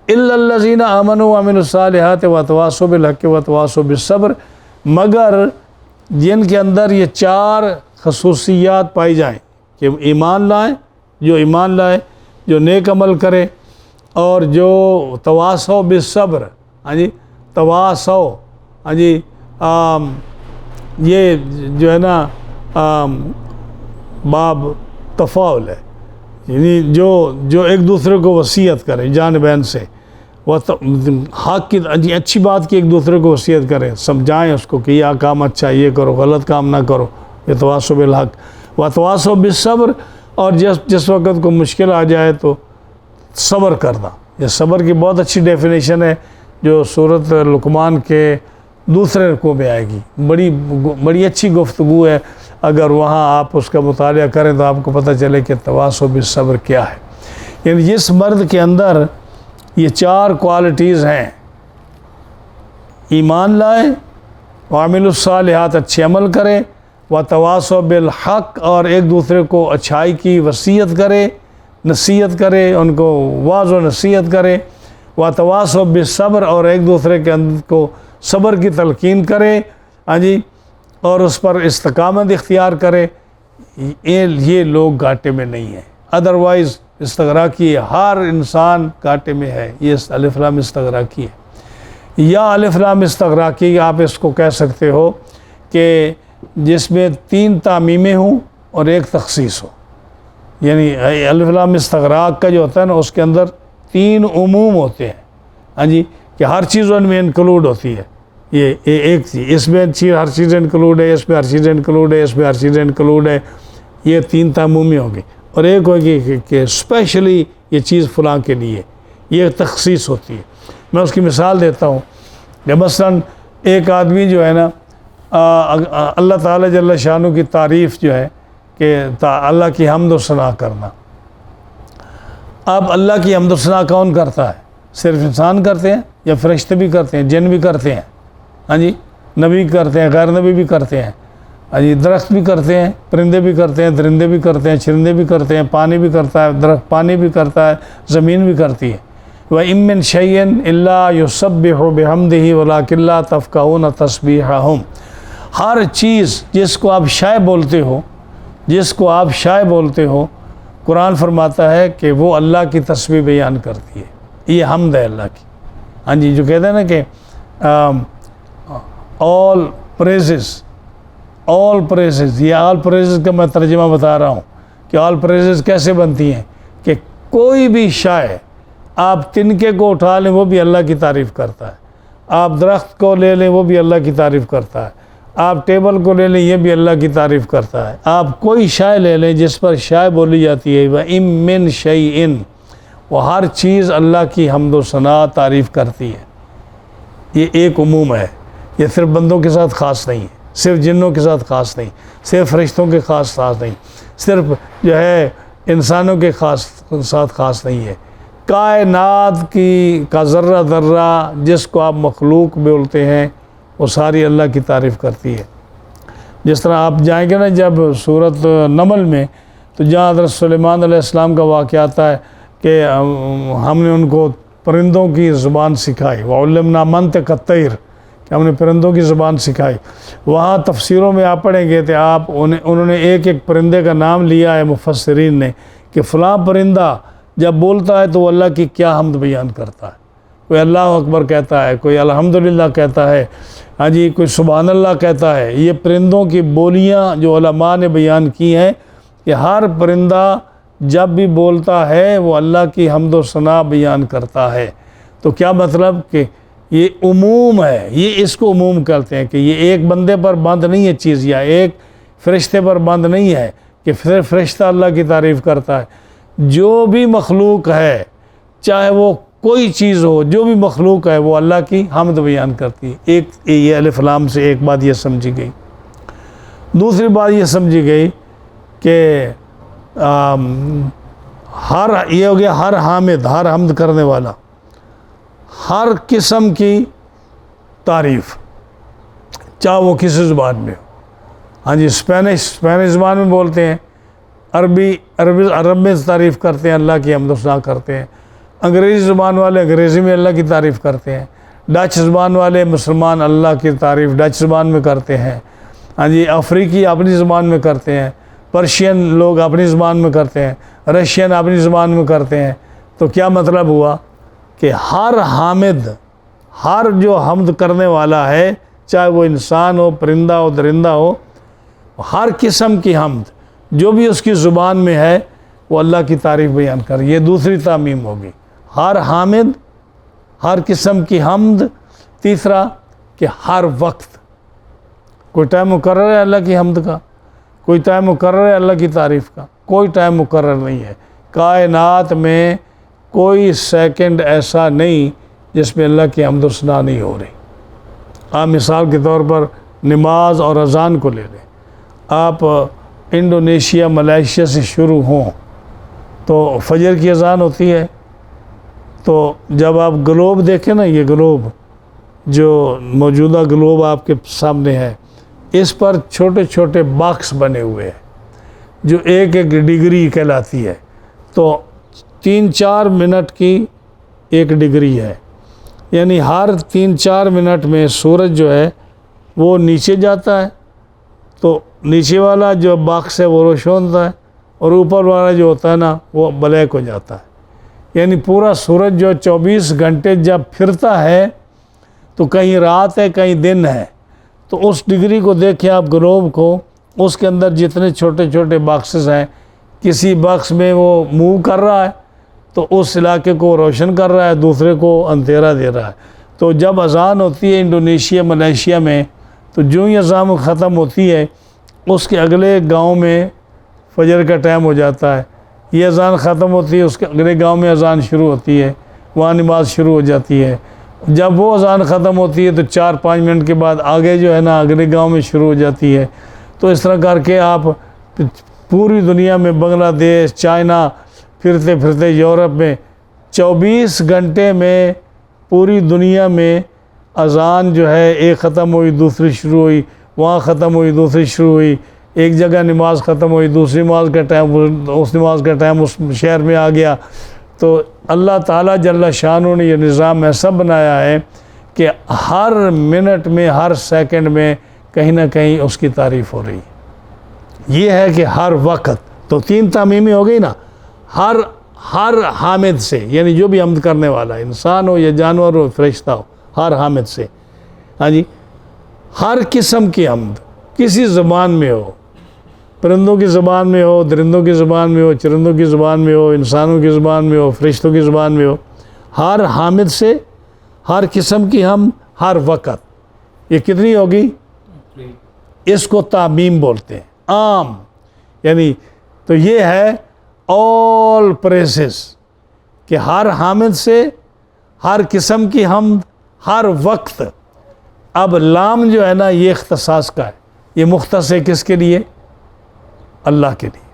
Speaker 1: الا الذین آمنوا وعملوا الصالحات وتواصوا بالحق وتواصوا بالصبر، مگر جن کے اندر یہ چار خصوصیات پائی جائیں کہ ایمان لائے، جو نیک عمل کرے، اور جو تواصوا بالصبر، ہاں جی تواصوا، ہاں جی یہ جو ہے نا باب تفاعل ہے، یعنی جو ایک دوسرے کو وصیت کرے جان بہن سے، حق کی اچھی بات کی ایک دوسرے کو وصیت کرے، سمجھائیں اس کو کہ یہ کام اچھا، یہ کرو، غلط کام نہ کرو، یہ تواصوا بالحق وتواصوا بالصبر، اور جس وقت کو مشکل آ جائے تو صبر کرنا۔ یہ صبر کی بہت اچھی ڈیفینیشن ہے جو سورۃ لقمان کے دوسرے رکوع میں آئے گی، بڑی اچھی گفتگو ہے۔ اگر وہاں آپ اس کا مطالعہ کریں تو آپ کو پتہ چلے کہ تواصوا بالصبر کیا ہے۔ یعنی جس مرد کے اندر یہ چار کوالٹیز ہیں، ایمان لائے، وعملوا الصالحات اچھے عمل کرے، وتواصوا بالحق اور ایک دوسرے کو اچھائی کی وصیت کرے، نصیحت کرے، ان کو واعظ و نصیحت کرے، وتواصوا بالصبر اور ایک دوسرے کے کو صبر کی تلقین کرے، ہاں جی، اور اس پر استقامت اختیار کرے، یہ لوگ گھاٹے میں نہیں ہیں۔ ادروائز استغراقی ہر انسان گھاٹے میں ہے، یہ الف لام استغراقی ہے۔ یا الف لام استغراقی آپ اس کو کہہ سکتے ہو کہ جس میں 3 تعمیمیں ہوں اور 1 تخصیص ہو، یعنی الف لام استغراق کا جو ہوتا ہے نا اس کے اندر 3 عموم ہوتے ہیں، ہاں جی، کہ ہر چیز ان میں انکلوڈ ہوتی ہے۔ یہ ایک چیز، اس میں ہر چیز انکلوڈ ہے، اس میں ہر چیز انکلوڈ ہے، اس میں ہر چیز انکلوڈ ہے، یہ 3 تعمیمیں ہوں گی، اور ایک ہوگی کہ اسپیشلی یہ چیز فلاں کے لیے، یہ تخصیص ہوتی ہے۔ میں اس کی مثال دیتا ہوں کہ مثلاً ایک آدمی جو ہے نا اللہ تعالیٰ جل شانہ کی تعریف جو ہے کہ اللہ کی حمد و ثنا کرنا، اب اللہ کی حمد و ثنا کون کرتا ہے؟ صرف انسان کرتے ہیں یا فرشتے بھی کرتے ہیں، جن بھی کرتے ہیں؟ ہاں جی، نبی کرتے ہیں، غیر نبی بھی کرتے ہیں، ہاں جی، درخت بھی کرتے ہیں، پرندے بھی کرتے ہیں، درندے بھی کرتے ہیں، چرندے بھی کرتے ہیں، پانی بھی کرتا ہے، درخت پانی بھی کرتا ہے، زمین بھی کرتی ہے۔ وَإِن مِّن شَيْءٍ إِلَّا يُسَبِّحُ بِحَمْدِهِ وَلَٰكِن لَّا تَفْقَهُونَ تَسْبِيحَهُمْ۔ ہر چیز جس کو آپ شے بولتے ہو، جس کو آپ شے بولتے ہو، قرآن فرماتا ہے کہ وہ اللہ کی تسبیح بیان کرتی ہے۔ یہ حمد ہے اللہ کی۔ ہاں جی، جو کہتے ہیں نا کہ آل پریزز، یہ آل پریزز کا میں ترجمہ بتا رہا ہوں کہ آل پریزز کیسے بنتی ہیں، کہ کوئی بھی شے، آپ تنکے کو اٹھا لیں وہ بھی اللہ کی تعریف کرتا ہے، آپ درخت کو لے لیں وہ بھی اللہ کی تعریف کرتا ہے، آپ ٹیبل کو لے لیں یہ بھی اللہ کی تعریف کرتا ہے، آپ کوئی شے لے لیں جس پر شے بولی جاتی ہے، وَإِن مِّن شَيْءٍ، وہ ہر چیز اللہ کی حمد و ثنا تعریف کرتی ہے۔ یہ ایک عموم ہے، یہ صرف بندوں کے ساتھ خاص نہیں ہے، صرف جنوں کے ساتھ خاص نہیں، صرف فرشتوں کے خاص نہیں، صرف جو ہے انسانوں کے ساتھ خاص نہیں ہے۔ کائنات کا ذرہ ذرہ جس کو آپ مخلوق بولتے ہیں وہ ساری اللہ کی تعریف کرتی ہے۔ جس طرح آپ جائیں گے نا جب سورۃ نمل میں، تو جہاں حضرت سلیمان علیہ السلام کا واقعہ آتا ہے کہ ہم نے ان کو پرندوں کی زبان سکھائی، وَعُلِّمْنَا مَنطِقَ الطَّيْرِ، کہ ہم نے پرندوں کی زبان سکھائی۔ وہاں تفسیروں میں آپ پڑھیں گے تو انہوں نے ایک ایک پرندے کا نام لیا ہے مفسرین نے، کہ فلاں پرندہ جب بولتا ہے تو وہ اللہ کی کیا حمد بیان کرتا ہے، کوئی اللہ اکبر کہتا ہے، کوئی الحمدللہ کہتا ہے، ہاں جی، کوئی سبحان اللہ کہتا ہے۔ یہ پرندوں کی بولیاں جو علماء نے بیان کی ہیں کہ ہر پرندہ جب بھی بولتا ہے وہ اللہ کی حمد و ثنا بیان کرتا ہے۔ تو کیا مطلب کہ یہ عموم ہے، یہ اس کو عموم کرتے ہیں کہ یہ ایک بندے پر بند نہیں ہے چیز، یا ایک فرشتے پر بند نہیں ہے کہ صرف فرشتہ اللہ کی تعریف کرتا ہے۔ جو بھی مخلوق ہے، چاہے وہ کوئی چیز ہو، جو بھی مخلوق ہے وہ اللہ کی حمد بیان کرتی ہے۔ ایک یہ الف لام سے ایک بات یہ سمجھی گئی۔ دوسری بات یہ سمجھی گئی کہ یہ ہو گیا ہر حامد، ہر حمد کرنے والا، ہر قسم کی تعریف، چاہے وہ کسی زبان میں ہو۔ ہاں جی، اسپینش زبان میں بولتے ہیں، عرب میں تعریف کرتے ہیں، اللہ کی حمد و ثنا کرتے ہیں۔ انگریزی زبان والے انگریزی میں اللہ کی تعریف کرتے ہیں۔ ڈچ زبان والے مسلمان اللہ کی تعریف ڈچ زبان میں کرتے ہیں۔ ہاں جی، افریقی اپنی زبان میں کرتے ہیں، پرشین لوگ اپنی زبان میں کرتے ہیں، رشین اپنی زبان میں کرتے ہیں۔ تو کیا مطلب ہوا کہ ہر حامد، ہر جو حمد کرنے والا ہے، چاہے وہ انسان ہو، پرندہ ہو، درندہ ہو، ہر قسم کی حمد جو بھی اس کی زبان میں ہے وہ اللہ کی تعریف بیان کر۔ یہ دوسری تعمیم ہوگی، ہر حامد، ہر قسم کی حمد۔ تیسرا کہ ہر وقت، کوئی ٹائم مقرر ہے اللہ کی حمد کا، کوئی ٹائم مقرر ہے اللہ کی تعریف کا، کوئی ٹائم مقرر نہیں ہے۔ کائنات میں کوئی سیکنڈ ایسا نہیں جس میں اللہ کی حمد و ثنا نہیں ہو رہی۔ آپ مثال کے طور پر نماز اور اذان کو لے لیں۔ آپ انڈونیشیا، ملائیشیا سے شروع ہوں تو فجر کی اذان ہوتی ہے، تو جب آپ گلوب دیکھیں نا، یہ گلوب جو موجودہ گلوب آپ کے سامنے ہے، اس پر چھوٹے چھوٹے باکس بنے ہوئے ہیں جو ایک ایک ڈگری کہلاتی ہے۔ تو 3-4 منٹ کی ایک ڈگری ہے، یعنی ہر 3-4 منٹ میں سورج جو ہے وہ نیچے جاتا ہے، تو نیچے والا جو باکس ہے وہ روشن ہوتا ہے، اور اوپر والا جو ہوتا ہے نا وہ بلیک ہو جاتا ہے۔ یعنی پورا سورج جو 24 گھنٹے جب پھرتا ہے تو کہیں رات ہے کہیں دن ہے، تو اس ڈگری کو دیکھیں آپ، گلوب کو، اس کے اندر جتنے چھوٹے چھوٹے باکسز ہیں، کسی باکس میں وہ موو کر رہا ہے تو اس علاقے کو روشن کر رہا ہے، دوسرے کو اندھیرا دے رہا ہے۔ تو جب اذان ہوتی ہے انڈونیشیا، ملائیشیا میں، تو جو ہی اذان ختم ہوتی ہے اس کے اگلے گاؤں میں فجر کا ٹائم ہو جاتا ہے، یہ اذان ختم ہوتی ہے، اس کے اگلے گاؤں میں اذان شروع ہوتی ہے، وہاں نماز شروع ہو جاتی ہے۔ جب وہ اذان ختم ہوتی ہے تو 4-5 منٹ کے بعد آگے جو ہے نا اگلے گاؤں میں شروع ہو جاتی ہے۔ تو اس طرح کر کے آپ پوری دنیا میں، بنگلہ دیش، چائنا، پھرتے پھرتے یورپ میں 24 گھنٹے میں پوری دنیا میں اذان جو ہے ایک ختم ہوئی دوسری شروع ہوئی، وہاں ختم ہوئی دوسری شروع ہوئی، ایک جگہ نماز ختم ہوئی دوسری نماز کا ٹائم، اس نماز کا ٹائم اس شہر میں آ گیا۔ تو اللہ تعالیٰ جل شانہ نے یہ نظام ایسا بنایا ہے کہ ہر منٹ میں ہر سیکنڈ میں کہیں نہ کہیں اس کی تعریف ہو رہی ہے۔ یہ ہے کہ ہر وقت، تو 3 تعمیمی ہو گئی نا، ہر حامد سے، یعنی جو بھی حمد کرنے والا ہے، انسان ہو یا جانور ہو فرشتہ ہو، ہر حامد سے، ہاں جی، ہر قسم کی حمد کسی زبان میں ہو، پرندوں کی زبان میں ہو، درندوں کی زبان میں ہو، چرندوں کی زبان میں ہو، انسانوں کی زبان میں ہو، فرشتوں کی زبان میں ہو، ہر حامد سے ہر قسم کی حمد ہر وقت۔ یہ کتنی ہوگی؟ اس کو تعمیم بولتے ہیں، عام، یعنی تو یہ ہے all praises کہ ہر حامد سے ہر قسم کی حمد ہر وقت۔ اب لام جو ہے نا یہ اختصاص کا ہے، یہ مختص ہے کس کے لیے؟ اللہ کے لیے،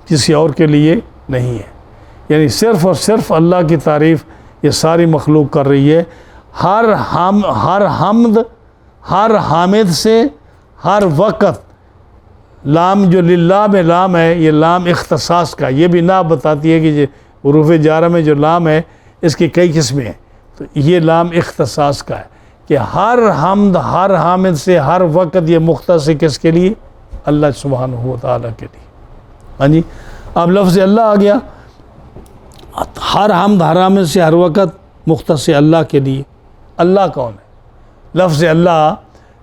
Speaker 1: کسی اور کے لیے نہیں ہے، یعنی صرف اور صرف اللہ کی تعریف یہ ساری مخلوق کر رہی ہے۔ ہر حمد ہر حامد سے ہر وقت۔ لام جو للہ میں لام ہے، یہ لام اختصاص کا، یہ بھی نہ بتاتی ہے کہ حروف جارہ میں جو لام ہے اس کی کئی قسمیں ہیں، تو یہ لام اختصاص کا ہے کہ ہر حمد ہر حامد سے ہر وقت یہ مختص ہے کس کے لیے؟ اللہ سبحانہ و تعالیٰ کے لیے۔ ہاں جی، اب لفظ اللہ آ گیا، ہر حمد ہر حامد سے ہر وقت مختص ہے اللہ کے لیے۔ اللہ کون ہے؟ لفظ اللہ،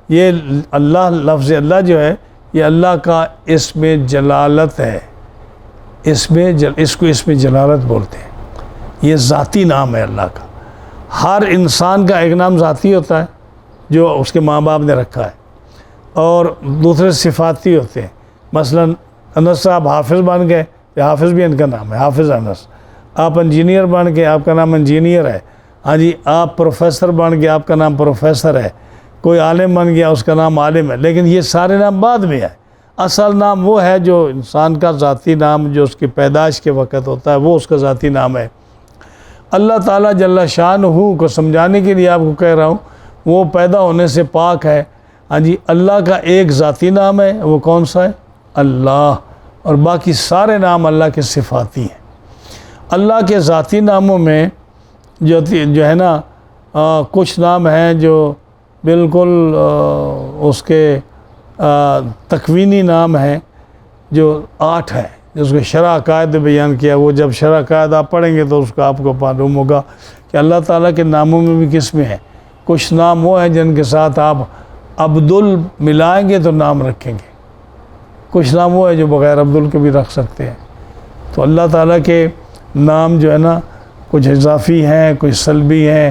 Speaker 1: یہ اللہ، لفظ اللہ جو ہے یہ اللہ کا اسم جلالت ہے، اس کو اسم جلالت بولتے ہیں، یہ ذاتی نام ہے اللہ کا۔ ہر انسان کا ایک نام ذاتی ہوتا ہے جو اس کے ماں باپ نے رکھا ہے، اور دوسرے صفاتی ہوتے ہیں۔ مثلا انس صاحب حافظ بن گئے، یہ حافظ بھی ان کا نام ہے، حافظ انس۔ آپ انجینئر بن گئے، آپ کا نام انجینئر ہے۔ ہاں جی، آپ پروفیسر بن گئے، آپ کا نام پروفیسر ہے۔ کوئی عالم بن گیا، اس کا نام عالم ہے۔ لیکن یہ سارے نام بعد میں ہے، اصل نام وہ ہے جو انسان کا ذاتی نام، جو اس کی پیدائش کے وقت ہوتا ہے، وہ اس کا ذاتی نام ہے۔ اللہ تعالیٰ جل شانہ کو سمجھانے کے لیے آپ کو کہہ رہا ہوں، وہ پیدا ہونے سے پاک ہے۔ ہاں جی، اللہ کا ایک ذاتی نام ہے، وہ کون سا ہے؟ اللہ، اور باقی سارے نام اللہ کے صفاتی ہیں۔ اللہ کے ذاتی ناموں میں جو ہے نا کچھ نام ہیں جو بالکل اس کے تکوینی نام ہیں، جو 8 ہیں، جس کو شرح عقائد بیان کیا۔ وہ جب شرح عقائد آپ پڑھیں گے تو اس کو آپ کو معلوم ہوگا کہ اللہ تعالیٰ کے ناموں میں بھی قسمیں ہیں۔ کچھ نام وہ ہیں جن کے ساتھ آپ عبدل ملائیں گے تو نام رکھیں گے، کچھ نام وہ ہے جو بغیر عبدل کے بھی رکھ سکتے ہیں۔ تو اللہ تعالیٰ کے نام جو ہے نا کچھ اضافی ہیں، کچھ سلبی ہیں،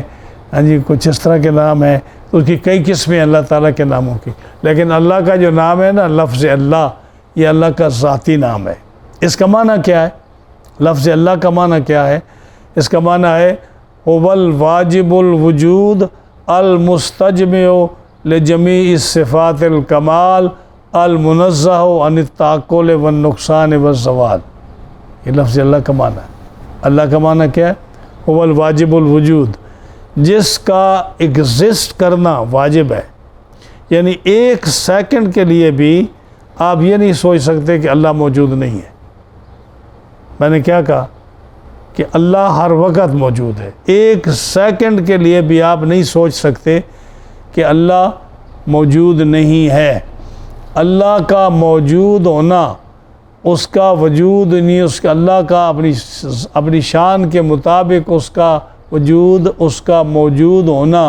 Speaker 1: ہاں جی، کچھ اس طرح کے نام ہیں، تو اس کی کئی قسمیں ہیں اللہ تعالیٰ کے ناموں کی۔ لیکن اللہ کا جو نام ہے نا، لفظ اللہ، یہ اللہ کا ذاتی نام ہے۔ اس کا معنی کیا ہے؟ لفظ اللہ کا معنی کیا ہے؟ اس کا معنی ہے هو الواجب الوجود المستجمع لجمیع الصفات الکمال المنزہ عن التعقل والنقصان والزوال۔ یہ لفظ اللہ کا معنی ہے۔ اللہ کا معنی کیا ہے؟ هو الواجب الوجود، جس کا ایگزسٹ کرنا واجب ہے، یعنی ایک سیکنڈ کے لیے بھی آپ یہ نہیں سوچ سکتے کہ اللہ موجود نہیں ہے۔ میں نے کیا کہا؟ کہ اللہ ہر وقت موجود ہے۔ ایک سیکنڈ کے لیے بھی آپ نہیں سوچ سکتے کہ اللہ موجود نہیں ہے۔ اللہ کا موجود ہونا، اس کا وجود نہیں، اس کا اللہ کا اپنی شان کے مطابق اس کا وجود، اس کا موجود ہونا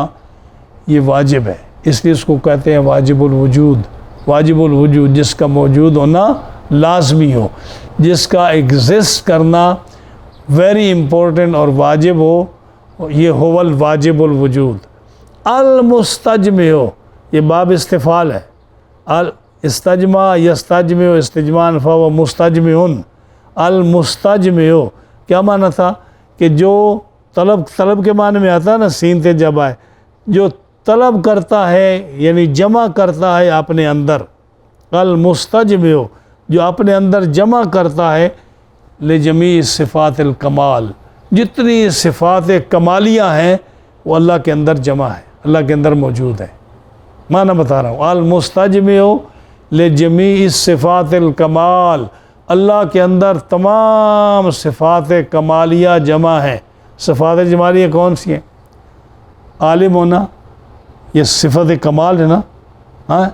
Speaker 1: یہ واجب ہے۔ اس لیے اس کو کہتے ہیں واجب الوجود۔ واجب الوجود، جس کا موجود ہونا لازمی ہو، جس کا ایگزسٹ کرنا ویری امپورٹنٹ اور واجب ہو، یہ هو الواجب الوجود۔ المستجمع، یہ باب استفعال ہے۔ استجمع یستجمع استجماعً فهو مستجمع۔ المستجمع کیا معنی تھا؟ کہ جو طلب کے معنی میں آتا ہے نا، سین تے جب آئے، جو طلب کرتا ہے یعنی جمع کرتا ہے اپنے اندر۔ المستجمع، جو اپنے اندر جمع کرتا ہے لجمیع صفات الکمال، جتنی صفات کمالیہ ہیں وہ اللہ کے اندر جمع ہے، اللہ کے اندر موجود ہے۔ معنی بتا رہا ہوں، المستجمع لجمیع صفات الکمال، اللہ کے اندر تمام صفات کمالیہ جمع ہیں۔ صفات جمالیہ کون سی ہیں؟ عالم ہونا، یہ صفت کمال ہے نا، ہاں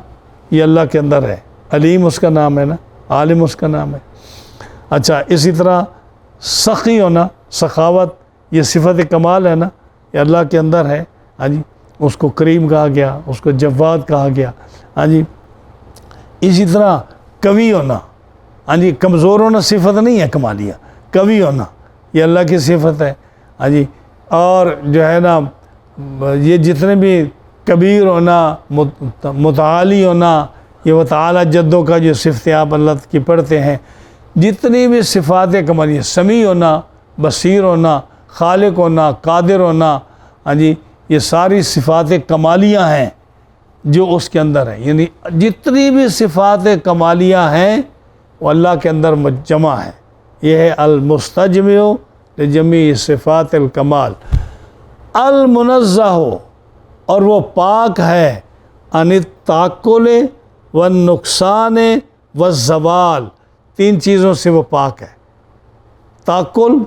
Speaker 1: یہ اللہ کے اندر ہے۔ علیم اس کا نام ہے نا، عالم اس کا نام ہے۔ اچھا، اسی طرح سخی ہونا، سخاوت، یہ صفت کمال ہے نا، یہ اللہ کے اندر ہے۔ ہاں جی، اس کو کریم کہا گیا، اس کو جواد کہا گیا۔ ہاں جی، اسی طرح قوی ہونا، ہاں جی، کمزور ہونا صفت نہیں ہے کمالیہ، قوی ہونا یہ اللہ کی صفت ہے۔ ہاں جی، اور جو ہے نا یہ جتنے بھی کبیر ہونا، متعالی ہونا، یہ وتعالی جدوں کا جو صفتیں آپ اللہ کی پڑھتے ہیں، جتنی بھی صفات کمالیہ، سمیع ہونا، بصیر ہونا، خالق ہونا، قادر ہونا، ہاں جی، یہ ساری صفات کمالیہ ہیں جو اس کے اندر ہیں۔ یعنی جتنی بھی صفات کمالیہ ہیں وہ اللہ کے اندر جمع ہے۔ یہ ہے المستجمع لجمیع صفات الکمال۔ المنزہ، اور وہ پاک ہے عن التعقل والنقصان والزوال، تین چیزوں سے وہ پاک ہے۔ تعقل،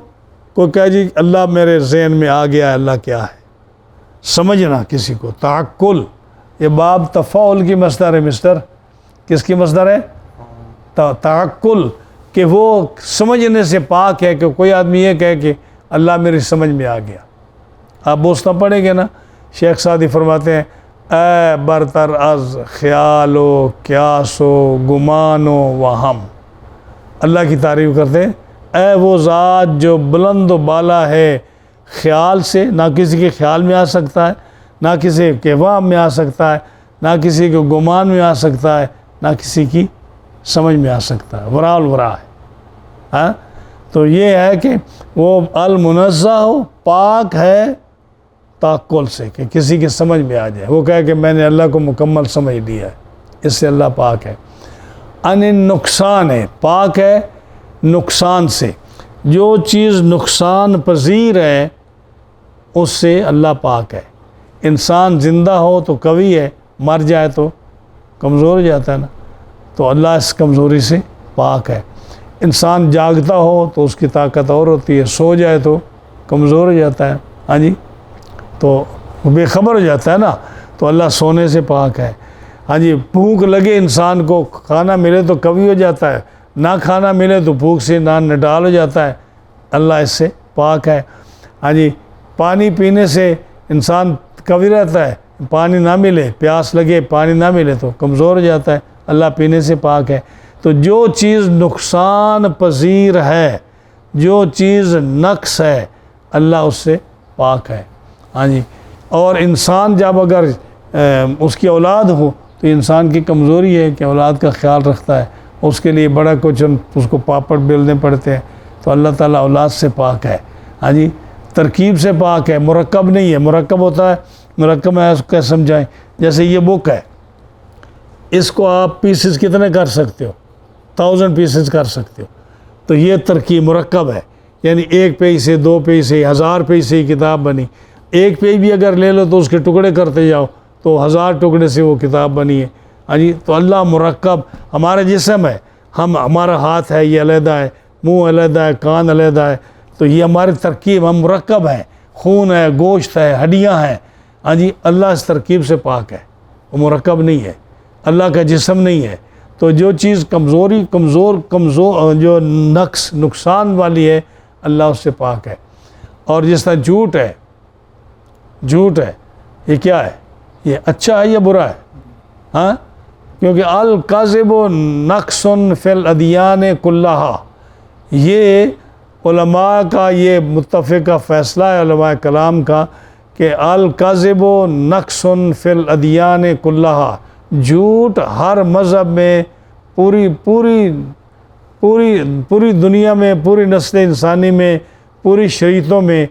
Speaker 1: کوئی کہے جی اللہ میرے ذہن میں آ گیا ہے، اللہ کیا ہے، سمجھنا کسی کو، تعقل، یہ باب تفاعل کی مصدر ہے، مسٹر کس کی مصدر ہے؟ تعقل، کہ وہ سمجھنے سے پاک ہے، کہ کوئی آدمی یہ کہے کہ اللہ میری سمجھ میں آ گیا۔ آپ بوسنا پڑھیں گے نا، شیخ سعدی فرماتے ہیں اے برتر از خیال و قیاس و گمان و وہم، اللہ کی تعریف کرتے ہیں، اے وہ ذات جو بلند و بالا ہے خیال سے، نہ کسی کے خیال میں آ سکتا ہے، نہ کسی کے وہم میں آ سکتا ہے، نہ کسی کے گمان میں آ سکتا ہے، نہ کسی کی سمجھ میں آ سکتا ہے، وراء الورا ہے۔ ہاں، تو یہ ہے کہ وہ المنزہ ہو، پاک ہے تعقل سے، کہ کسی کے سمجھ میں آ جائے، وہ کہے کہ میں نے اللہ کو مکمل سمجھ لیا ہے، اس سے اللہ پاک ہے۔ عن النقصان ہے، پاک ہے نقصان سے، جو چیز نقصان پذیر ہے اس سے اللہ پاک ہے۔ انسان زندہ ہو تو قوی ہے، مر جائے تو کمزور ہو جاتا ہے نا، تو اللہ اس کمزوری سے پاک ہے۔ انسان جاگتا ہو تو اس کی طاقت اور ہوتی ہے، سو جائے تو کمزور ہو جاتا ہے، ہاں جی، تو بے خبر ہو جاتا ہے نا، تو اللہ سونے سے پاک ہے۔ ہاں جی، بھوک لگے انسان کو، کھانا ملے تو قوی ہو جاتا ہے، نہ کھانا ملے تو بھوک سے نڈال ہو جاتا ہے، اللہ اس سے پاک ہے۔ ہاں جی، پانی پینے سے انسان قوی رہتا ہے، پانی نہ ملے، پیاس لگے پانی نہ ملے تو کمزور ہو جاتا ہے، اللہ پینے سے پاک ہے۔ تو جو چیز نقصان پذیر ہے، جو چیز نقص ہے، اللہ اس سے پاک ہے۔ ہاں جی، اور انسان جب اگر اس کی اولاد ہو تو انسان کی کمزوری ہے کہ اولاد کا خیال رکھتا ہے، اس کے لیے بڑا کچھ اس کو پاپڑ بیلنے پڑتے ہیں، تو اللہ تعالیٰ اولاد سے پاک ہے۔ ہاں جی، ترکیب سے پاک ہے، مرکب نہیں ہے۔ مرکب ہوتا ہے، مرکب میں اس کو کیسے سمجھائیں؟ جیسے یہ بک ہے، اس کو آپ پیسز کتنے کر سکتے ہو؟ 1000 پیسز کر سکتے ہو، تو یہ ترکیب مرکب ہے، یعنی 1 پیج سے 2 پیج سے 1000 پیج سے کتاب بنی۔ 1 پیج بھی اگر لے لو تو اس کے ٹکڑے کرتے جاؤ تو 1000 ٹکڑے سے وہ کتاب بنی ہے۔ ہاں جی، تو اللہ مرکب، ہمارا جسم ہے، ہمارا ہاتھ ہے یہ علیحدہ ہے، منہ علیحدہ ہے، کان علیحدہ ہے، تو یہ ہماری ترکیب، ہم مرکب ہیں، خون ہے، گوشت ہے، ہڈیاں ہیں۔ ہاں جی، اللہ اس ترکیب سے پاک ہے، وہ مرکب نہیں ہے، اللہ کا جسم نہیں ہے۔ تو جو چیز کمزور جو نقصان والی ہے، اللہ اس سے پاک ہے۔ اور جس طرح جھوٹ ہے، یہ کیا ہے؟ یہ اچھا ہے یا برا ہے؟ ہاں، کیونکہ الکذب نقص فی الادیان کلہا، یہ علماء کا یہ متفقہ فیصلہ ہے، علماء کلام کا، کہ الکذب نقص فی الادیان کلہا، جھوٹ ہر مذہب میں، پوری دنیا میں، پوری نسل انسانی میں، پوری شریعتوں میں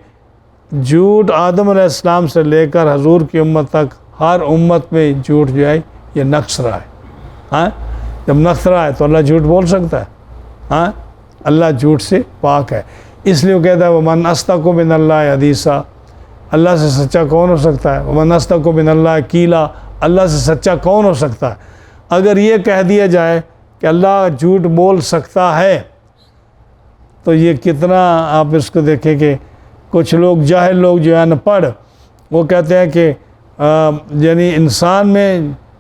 Speaker 1: جھوٹ آدم علیہ السلام سے لے کر حضور کی امت تک ہر امت میں جھوٹ جو ہے یہ نقص رہا ہے۔ ہاں، جب نقص رہا ہے تو اللہ جھوٹ بول سکتا ہے؟ ہاں، اللہ جھوٹ سے پاک ہے. اس لیے وہ کہتا ہے وَمَنْ أَصْدَقُ مِنَ اللَّهِ حَدِيثًا، اللہ سے سچا کون ہو سکتا ہے؟ وَمَنْ أَصْدَقُ مِنَ اللَّهِ قِيلًا، اللہ سے سچا کون ہو سکتا ہے؟ اگر یہ کہہ دیا جائے کہ اللہ جھوٹ بول سکتا ہے تو یہ کتنا، آپ اس کو دیکھیں کہ کچھ لوگ جاہل لوگ جو ہے ان پڑھ، وہ کہتے ہیں کہ یعنی انسان میں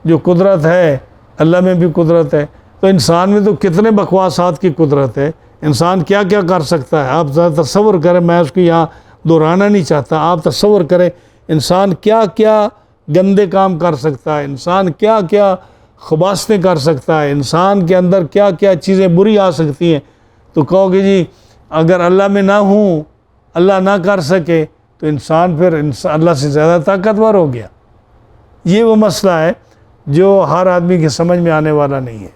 Speaker 1: جو قدرت ہے اللہ میں بھی قدرت ہے، تو انسان میں تو کتنے بکواسات کی قدرت ہے، انسان کیا کیا کر سکتا ہے. آپ ذرا تصور کریں، میں اس کو یہاں دہرانا نہیں چاہتا، آپ تصور کریں انسان کیا کیا گندے کام کر سکتا ہے، انسان کیا کیا خباثتیں کر سکتا ہے، انسان کے اندر کیا کیا چیزیں بری آ سکتی ہیں. تو کہو کہ جی اگر اللہ میں نہ ہوں، اللہ نہ کر سکے تو انسان پھر اللہ سے زیادہ طاقتور ہو گیا. یہ وہ مسئلہ ہے جو ہر آدمی کی سمجھ میں آنے والا نہیں ہے.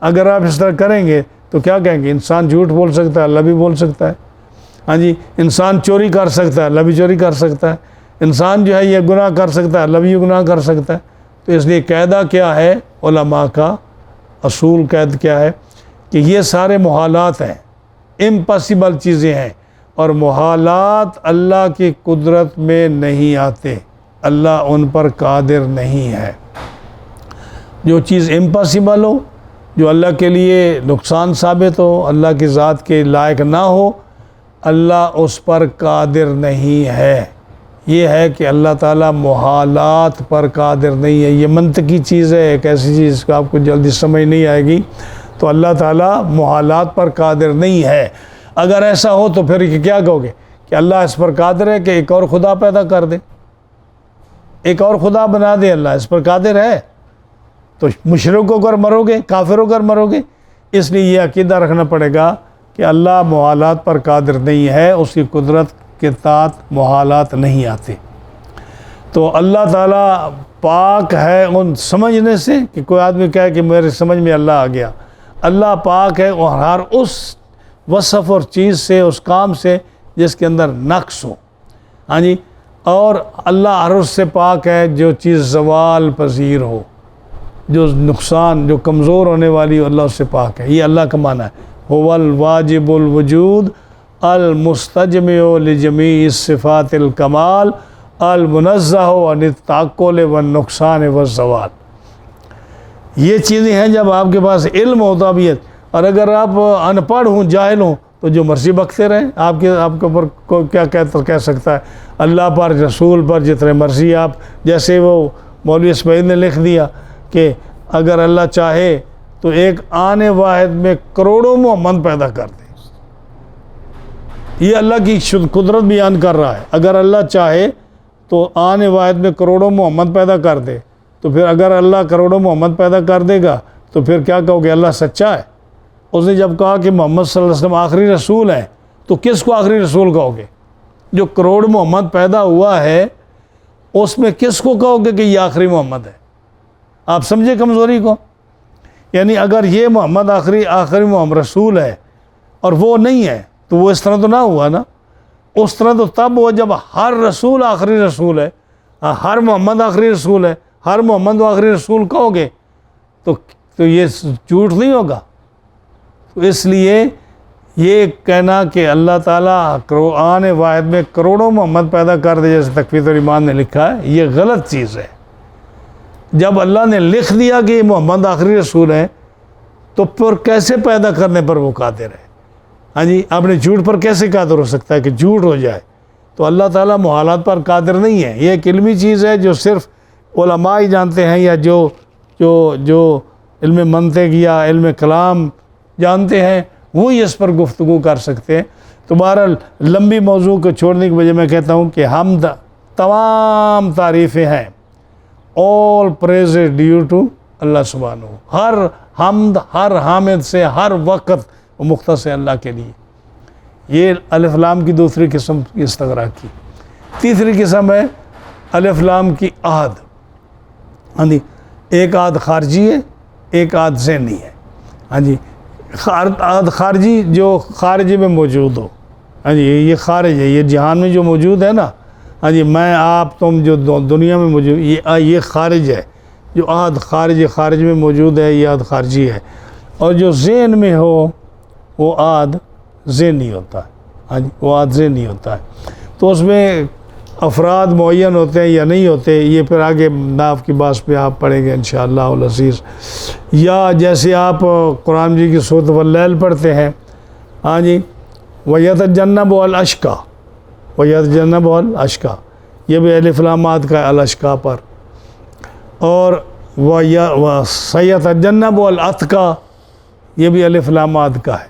Speaker 1: اگر آپ اس طرح کریں گے تو کیا کہیں گے؟ انسان جھوٹ بول سکتا ہے، اللہ بھی بول سکتا ہے. ہاں جی، انسان چوری کر سکتا ہے، اللہ بھی چوری کر سکتا ہے. انسان جو ہے یہ گناہ کر سکتا ہے، اللہ بھی یہ گناہ کر سکتا ہے. تو اس لیے قاعدہ کیا ہے علماء کا، اصول قید کیا ہے کہ یہ سارے محالات ہیں، امپاسبل چیزیں ہیں، اور محالات اللہ کی قدرت میں نہیں آتے، اللہ ان پر قادر نہیں ہے. جو چیز امپاسبل ہو، جو اللہ کے لیے نقصان ثابت ہو، اللہ کی ذات کے لائق نہ ہو، اللہ اس پر قادر نہیں ہے. یہ ہے کہ اللہ تعالیٰ محالات پر قادر نہیں ہے. یہ منطقی چیز ہے، ایک ایسی چیز کو آپ کو جلدی سمجھ نہیں آئے گی. تو اللہ تعالیٰ محالات پر قادر نہیں ہے. اگر ایسا ہو تو پھر کیا کہو گے کہ اللہ اس پر قادر ہے کہ ایک اور خدا پیدا کر دے، ایک اور خدا بنا دے، اللہ اس پر قادر ہے. تو مشرک ہو کر مرو گے، کافر ہو کر مرو گے. اس لیے یہ عقیدہ رکھنا پڑے گا کہ اللہ محالات پر قادر نہیں ہے، اس کی قدرت کے تحت محالات نہیں آتے. تو اللہ تعالیٰ پاک ہے ان سمجھنے سے کہ کوئی آدمی کہے کہ میرے سمجھ میں اللہ آ گیا. اللہ پاک ہے اور ہر اس وصف اور چیز سے، اس کام سے جس کے اندر نقص ہو. ہاں جی، اور اللہ ہر اس سے پاک ہے جو چیز زوال پذیر ہو، جو نقصان، جو کمزور ہونے والی ہو، اللہ اس سے پاک ہے. یہ اللہ کا معنی ہے. هو الواجب الوجود المستجمع لجمیع الصفات الکمال المنزہ عن التعقل والنقصان والزوال. یہ چیزیں ہیں جب آپ کے پاس علم ہو طبیعت، اور اگر آپ ان پڑھ ہوں، جاہل ہوں، تو جو مرضی بکتے رہیں. آپ کے اوپر کوئی کیا کہہ سکتا ہے؟ اللہ پر، رسول پر جتنے مرضی آپ، جیسے وہ مولوی اسماعیل نے لکھ دیا کہ اگر اللہ چاہے تو ایک آنے واحد میں کروڑوں محمد پیدا کر دے. یہ اللہ کی قدرت بیان کر رہا ہے. اگر اللہ چاہے تو آنے واحد میں کروڑوں محمد پیدا کر دے. تو پھر اگر اللہ کروڑوں محمد پیدا کر دے گا تو پھر کیا کہو گے؟ اللہ سچا ہے. اس نے جب کہا کہ محمد صلی اللہ علیہ وسلم آخری رسول ہیں، تو کس کو آخری رسول کہو گے؟ جو کروڑ محمد پیدا ہوا ہے اس میں کس کو کہو گے کہ یہ آخری محمد ہے؟ آپ سمجھے کمزوری کو؟ یعنی اگر یہ محمد آخری محمد رسول ہے اور وہ نہیں ہے تو وہ اس طرح تو نہ ہوا نا. اس طرح تو تب ہوا جب ہر رسول آخری رسول ہے، ہر محمد آخری رسول ہے، ہر محمد آخری رسول کہو گے تو یہ جھوٹ نہیں ہوگا. تو اس لیے یہ کہنا کہ اللہ تعالیٰ آنے واحد میں کروڑوں محمد پیدا کر دے جیسے تکوین اور ایمان نے لکھا ہے، یہ غلط چیز ہے. جب اللہ نے لکھ دیا کہ یہ محمد آخری رسول ہیں تو پھر کیسے پیدا کرنے پر وہ قادر ہے؟ ہاں جی، آپ نے جھوٹ پر کیسے قادر ہو سکتا ہے کہ جھوٹ ہو جائے؟ تو اللہ تعالیٰ محالات پر قادر نہیں ہے. یہ ایک علمی چیز ہے جو صرف علماء ہی جانتے ہیں، یا جو علم منطق یا علم کلام جانتے ہیں وہی اس پر گفتگو کر سکتے ہیں. تو بہرحال لمبی موضوع کو چھوڑنے کی وجہ میں کہتا ہوں کہ حمد، تمام تعریفیں ہیں، all praise is due to اللہ سبحانہ. ہر حمد، ہر حامد سے ہر وقت وہ مختص ہے اللہ کے لیے. یہ الف لام کی دوسری قسم استغراق کی. تیسری قسم ہے الف لام کی عہد. ہاں جی، ایک عہد خارجی ہے، ایک عہد ذہنی ہے. ہاں جی، عہد خارجی جو خارج میں موجود ہو. ہاں جی، یہ خارج ہے، یہ جہان میں جو موجود ہے نا. ہاں جی، میں آپ تم جو دنیا میں موجود، یہ خارج ہے. جو عہد خارج میں موجود ہے یہ عہد خارجی ہے. اور جو ذہن میں ہو وہ عاد ذہنی ہوتا ہے. ہاں جی وہ عاد ذہنی ہوتا ہے. تو اس میں افراد معین ہوتے ہیں یا نہیں ہوتے یہ پھر آگے ناف کی باس پہ آپ پڑھیں گے انشاءاللہ العزیز. یا جیسے آپ قرآن جی کی سورۃ واللیل پڑھتے ہیں. ہاں جی وَيَتَجَنَّبُهَا الْأَشْقَى وَيَتَجَنَّبُهَا الْأَشْقَى یہ بھی الف لام ماد کا ہے الاشقا پر. اور سَيَتَجَنَّبُهَا الْأَتْقَى یہ بھی الف لام ماد کا ہے.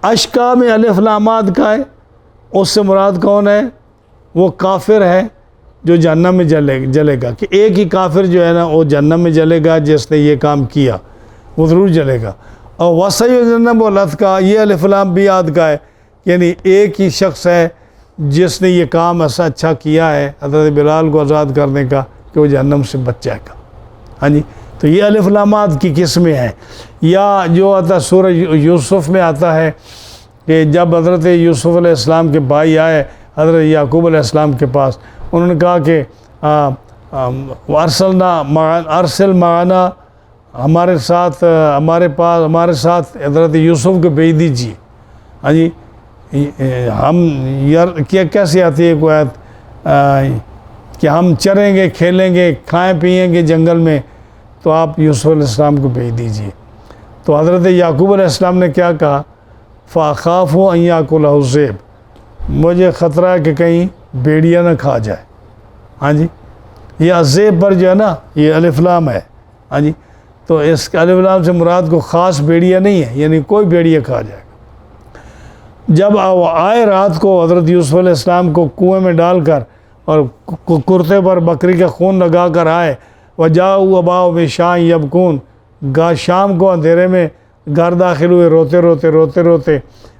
Speaker 1: اشقا میں الف لام ماد کا ہے. اس سے مراد کون ہے؟ وہ کافر ہے جو جہنم میں جلے گا. کہ ایک ہی کافر جو ہے نا وہ جہنم میں جلے گا جس نے یہ کام کیا وہ ضرور جلے گا. اور وَسَيُجَنَّبُهَا الْأَتْقَى یہ الف لام بھی یاد کا ہے یعنی ایک ہی شخص ہے جس نے یہ کام ایسا اچھا کیا ہے حضرت بلال کو آزاد کرنے کا کہ وہ جہنم سے بچ جائے گا. ہاں جی تو یہ الف لامات کی قسمیں ہیں. یا جو آتا سورہ یوسف میں آتا ہے کہ جب حضرت یوسف علیہ السلام کے بھائی آئے حضرت یعقوب علیہ السلام کے پاس انہوں نے کہا کہ ارسل معنا ہمارے ساتھ حضرت یوسف کو بھیج دیجیے. ہاں جی ہم کیسے آتی ہے کوئی کہ ہم چریں گے کھیلیں گے کھائیں پئیں گے جنگل میں تو آپ یوسف علیہ السلام کو بھیج دیجیے. تو حضرت یعقوب علیہ السلام نے کیا کہا فَأَخَافُ أَن يَأْكُلَهُ الذِّئْبُ مجھے خطرہ ہے کہ کہیں بھیڑیا نہ کھا جائے. ہاں جی یہ الذئب پر جو ہے نا یہ الف لام ہے. ہاں جی تو اس الف لام سے مراد کو خاص بھیڑیا نہیں ہے یعنی کوئی بھیڑیا کھا جائے گا. جب آئے رات کو حضرت یوسف علیہ السلام کو کنویں میں ڈال کر اور کرتے پر بکری کا خون لگا کر آئے وَجَاءُوا أَبَاهُمْ عِشَاءً يَبْكُونَ شام کو اندھیرے میں گھر داخل ہوئے روتے.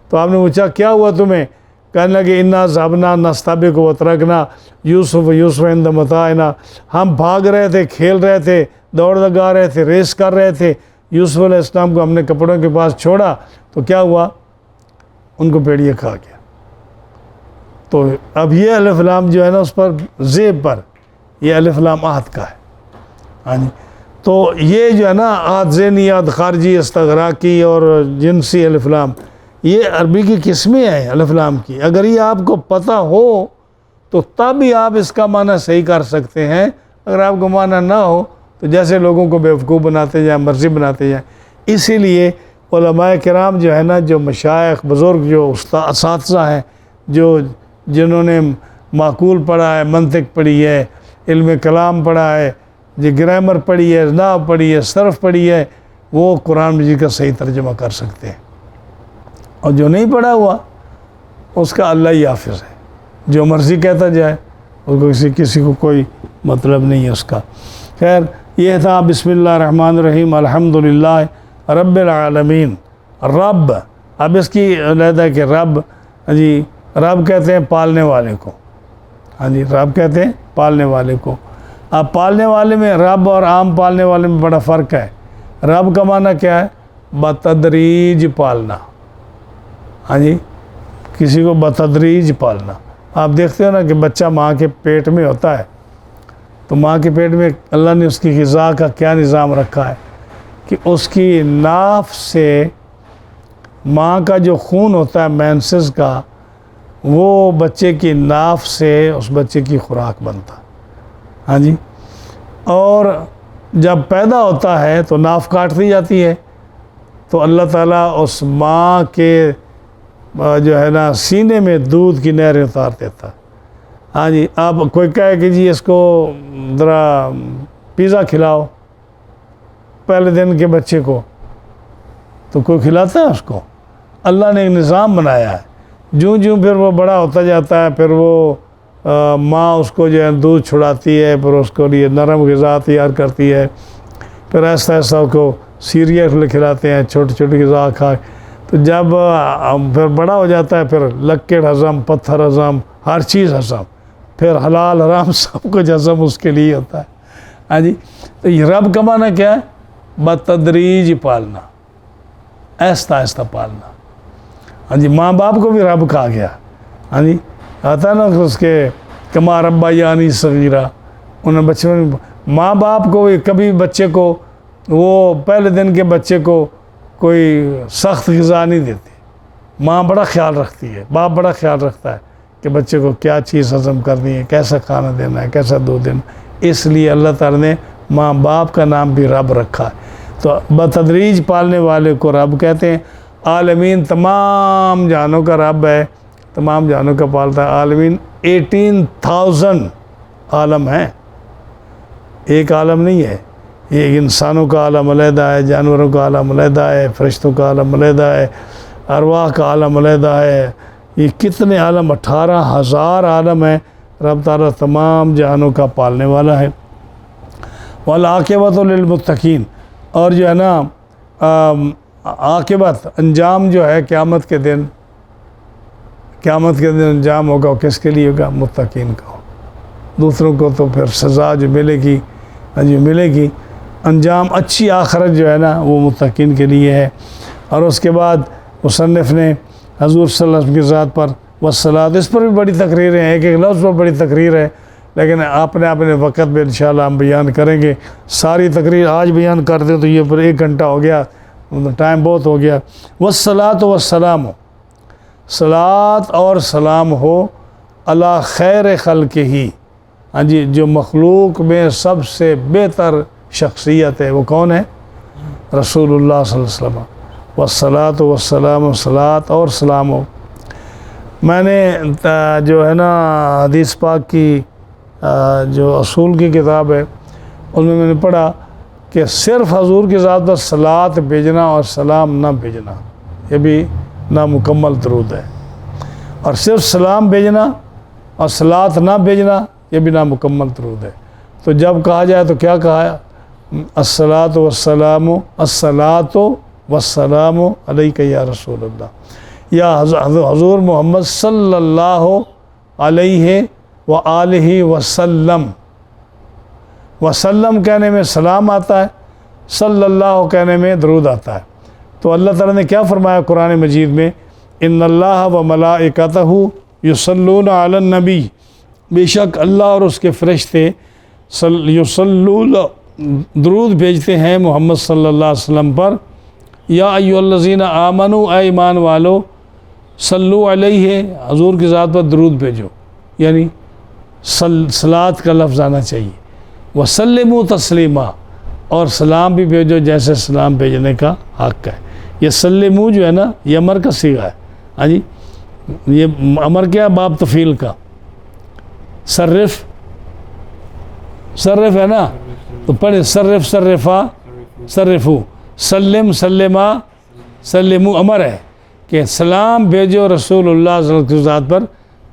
Speaker 1: تو آپ نے پوچھا کیا ہوا تمہیں؟ کہنے لگے اِنَّا ذَهَبْنَا نَسْتَبِقُ وَتَرَكْنَا يُوسُفَ عِندَ مَتَاعِنَا ہم بھاگ رہے تھے کھیل رہے تھے دوڑ لگا رہے تھے ریس کر رہے تھے. یوسف علیہ السلام کو ہم نے کپڑوں کے پاس چھوڑا تو کیا ہوا ان کو بھیڑیا کھا گیا. تو اب یہ الف لام جو ہے نا اس پر زیب پر یہ الف لام عہد کا ہے. ہاں جی تو یہ جو ہے نا عہد ذہنی عہد خارجی استغراقی اور جنسی الف لام یہ عربی کی قسمیں ہیں الف لام کی. اگر یہ آپ کو پتہ ہو تو تب ہی آپ اس کا معنی صحیح کر سکتے ہیں. اگر آپ کو معنی نہ ہو تو جیسے لوگوں کو بیوقوف بناتے جائیں مرضی بناتے جائیں. اسی لیے علماء کرام جو ہے نا جو مشائخ بزرگ جو اساتذہ ہیں جنہوں نے معقول پڑھا ہے منطق پڑھی ہے علم کلام پڑھا ہے جو گرامر پڑھی ہے نحو پڑھی ہے صرف پڑھی ہے وہ قرآن مجید کا صحیح ترجمہ کر سکتے ہیں. اور جو نہیں پڑھا ہوا اس کا اللہ ہی حافظ ہے جو مرضی کہتا جائے اس کو کسی کو کوئی مطلب نہیں ہے اس کا. خیر یہ تھا بسم اللہ الرحمن الرحیم الحمدللہ رب العالمین. رب اب اس کی علیحدہ ہے کہ رب جی رب کہتے ہیں پالنے والے کو. ہاں جی رب کہتے ہیں پالنے والے کو. اب پالنے والے میں رب اور عام پالنے والے میں بڑا فرق ہے. رب کا معنی کیا ہے؟ بتدریج پالنا. ہاں جی کسی کو بتدریج پالنا. آپ دیکھتے ہو نا کہ بچہ ماں کے پیٹ میں ہوتا ہے تو ماں کے پیٹ میں اللہ نے اس کی غذا کا کیا نظام رکھا ہے کہ اس کی ناف سے ماں کا جو خون ہوتا ہے مینسز کا وہ بچے کی ناف سے اس بچے کی خوراک بنتا. ہاں جی اور جب پیدا ہوتا ہے تو ناف کاٹ دی جاتی ہے تو اللہ تعالیٰ اس ماں کے جو ہے نا سینے میں دودھ کی نہریں اتار دیتا. ہاں جی آپ کوئی کہے کہ جی اس کو ذرا پیزا کھلاؤ پہلے دن کے بچے کو تو کوئی کھلاتا ہے اس کو؟ اللہ نے ایک نظام بنایا ہے. جوں پھر وہ بڑا ہوتا جاتا ہے پھر وہ ماں اس کو جو ہے دودھ چھڑاتی ہے پھر اس کو لیے نرم غذا تیار کرتی ہے پھر ایسا اس کو سیریل کھلاتے ہیں چھوٹی غذا کھا. تو جب پھر بڑا ہو جاتا ہے پھر لکڑ ہضم پتھر ہضم ہر چیز ہضم پھر حلال حرام سب کچھ ہضم اس کے لیے ہوتا ہے. ہاں جی تو یہ رب کا معنی کیا ہے؟ بتدریج پالنا آہستہ آہستہ پالنا. ہاں جی ماں باپ کو بھی رب کہا گیا. ہاں جی آتا ہے نا اس کے کما ربا یعنی صغیرہ انہیں بچوں میں ماں باپ کو کبھی بچے کو وہ پہلے دن کے بچے کو کوئی سخت غذا نہیں دیتے. ماں بڑا خیال رکھتی ہے، باپ بڑا خیال رکھتا ہے کہ بچے کو کیا چیز ہضم کرنی ہے، کیسا کھانا دینا ہے، کیسا دودھ دینا، اس لیے اللہ تعالیٰ نے ماں باپ کا نام بھی رب رکھا ہے۔ تو بتدریج پالنے والے کو رب کہتے ہیں۔ عالمین تمام جانوں کا رب ہے، تمام جانوں کا پالتا ہے۔ عالمین 18,000 عالم ہیں، ایک عالم نہیں ہے۔ یہ انسانوں کا عالم علیحدہ ہے، جانوروں کا عالم علیحدہ ہے، فرشتوں کا عالم علیحدہ ہے، ارواح کا عالم علیحدہ ہے۔ یہ کتنے عالم، 18,000 عالم ہیں۔ رب تعالیٰ تمام جہانوں کا پالنے والا ہے۔ والعاقبۃ للمتقین، اور جو ہے نا عاقبت، انجام جو ہے قیامت کے دن انجام ہوگا، کس کے لیے ہوگا؟ متقین کا ہو۔ دوسروں کو تو پھر سزا جو ملے گی، انجام اچھی آخرت جو ہے نا وہ متقین کے لیے ہے۔ اور اس کے بعد مصنف نے حضور صلی اللہ علیہ وسلم کی ذات پر والصلاۃ، اس پر بھی بڑی تقریریں ہیں، ایک ایک لفظ پر بڑی تقریر ہے، لیکن اپنے وقت میں انشاءاللہ ہم بیان کریں گے۔ ساری تقریر آج بیان کر دیں تو یہ پر 1 گھنٹہ ہو گیا، ٹائم بہت ہو گیا۔ والصلاۃ والسلام، صلاۃ اور سلام ہو علی خیر خلقہ، ہاں جی، جو مخلوق میں سب سے بہتر شخصیت ہے وہ کون ہے؟ رسول اللہ صلی اللہ علیہ وسلم۔ والصلاۃ والسلام، صلاۃ اور سلام ہو۔ میں نے جو ہے نا حدیث پاک کی جو اصول کی کتاب ہے ان میں نے پڑھا کہ صرف حضور کی ذات پر صلاۃ بھیجنا اور سلام نہ بھیجنا یہ بھی نامکمل درود ہے، اور صرف سلام بھیجنا اور صلاۃ نہ بھیجنا یہ بھی نامکمل درود ہے۔ تو جب کہا جائے تو کیا کہا ہے؟ الصلاۃ والسلام، الصلاۃ والسلام علیک یا رسول اللہ، یا حضور محمد صلی اللہ علیہ وآلہ وسلم۔ وسلم کہنے میں سلام آتا ہے، صلی اللہ کہنے میں درود آتا ہے۔ تو اللہ تعالیٰ نے کیا فرمایا قرآن مجید میں؟ ان اللہ و ملائکتہ یصلون علی النبی، بے شک اللہ اور اس کے فرشتے یصلون درود بھیجتے ہیں محمد صلی اللہ علیہ وسلم پر۔ یا ایھا الذین آمنوا، اے ایمان والو، صلو علیہ، حضور کی ذات پر درود بھیجو، یعنی صلاۃ کا لفظ آنا چاہیے۔ وسلموا تسلیما، اور سلام بھی بھیجو جیسے سلام بھیجنے کا حق ہے۔ یہ سلموا جو ہے نا یہ امر کا صیغہ ہے، ہاں جی، یہ امر کیا ہے؟ باب تفعیل کا۔ صرف ہے نا، تو پڑھیں صرف، صرفا، صرفو، سلم، سلما، سلمو، امر ہے کہ سلام بھیجو رسول اللہ صلی اللہ علیہ وسلم کی ذات پر۔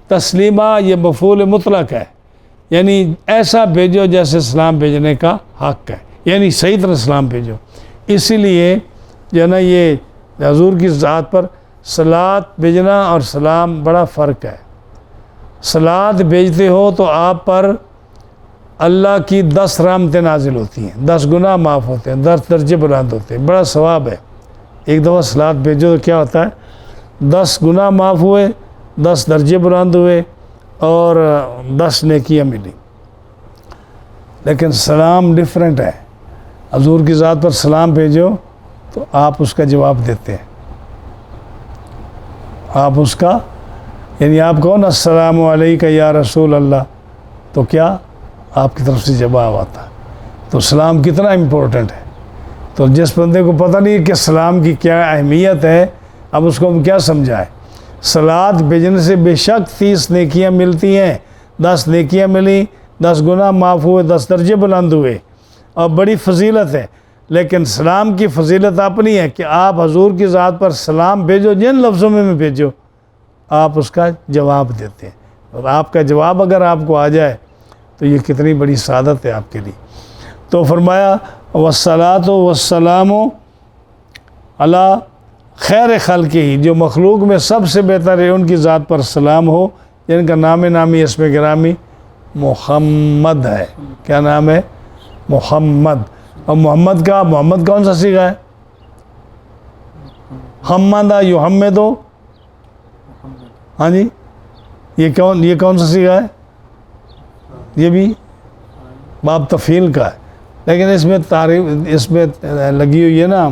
Speaker 1: تسلیمہ یہ مفعول مطلق ہے، یعنی ایسا بھیجو جیسے سلام بھیجنے کا حق ہے، یعنی صحیح طرح سلام بھیجو۔ اسی لیے جو ہے نا یہ حضور کی ذات پر صلاۃ بھیجنا اور سلام بڑا فرق ہے۔ صلاۃ بھیجتے ہو تو آپ پر اللہ کی 10 رحمتیں نازل ہوتی ہیں، 10 گناہ معاف ہوتے ہیں، 10 درجے بلند ہوتے ہیں، بڑا ثواب ہے۔ ایک دفعہ صلاۃ بھیجو تو کیا ہوتا ہے؟ 10 گناہ معاف ہوئے، 10 درجے بلند ہوئے اور 10 نیکیاں ملی۔ لیکن سلام ڈیفرنٹ ہے۔ حضور کی ذات پر سلام بھیجو تو آپ اس کا جواب دیتے ہیں، آپ اس کا، یعنی آپ کہو نا السلام علیکم یا رسول اللہ، تو کیا آپ کی طرف سے جواب آتا ہے۔ تو سلام کتنا امپورٹنٹ ہے۔ تو جس بندے کو پتہ نہیں کہ سلام کی کیا اہمیت ہے، اب اس کو ہم کیا سمجھائیں؟ صلاۃ بھیجنے سے بے شک 30 نیکیاں ملتی ہیں، 10 نیکیاں ملی، 10 گناہ معاف ہوئے، 10 درجے بلند ہوئے، اور بڑی فضیلت ہے۔ لیکن سلام کی فضیلت اپنی ہے کہ آپ حضور کی ذات پر سلام بھیجو، جن لفظوں میں بھیجو آپ اس کا جواب دیتے ہیں، اور آپ کا جواب اگر آپ کو آ جائے تو یہ کتنی بڑی سعادت ہے آپ کے لیے۔ تو فرمایا والصلاۃ والسلام علی خیر خلقہ، جو مخلوق میں سب سے بہتر ہے ان کی ذات پر سلام ہو، جن کا نام نامی اسم گرامی محمد ہے۔ کیا نام ہے؟ محمد۔ اور محمد کون سا صیغہ ہے؟ حمد یحمدو، ہاں جی، یہ کون سا صیغہ ہے؟ یہ بھی باب تفعیل کا ہے، لیکن اس میں تعریف اس میں لگی ہوئی ہے نا،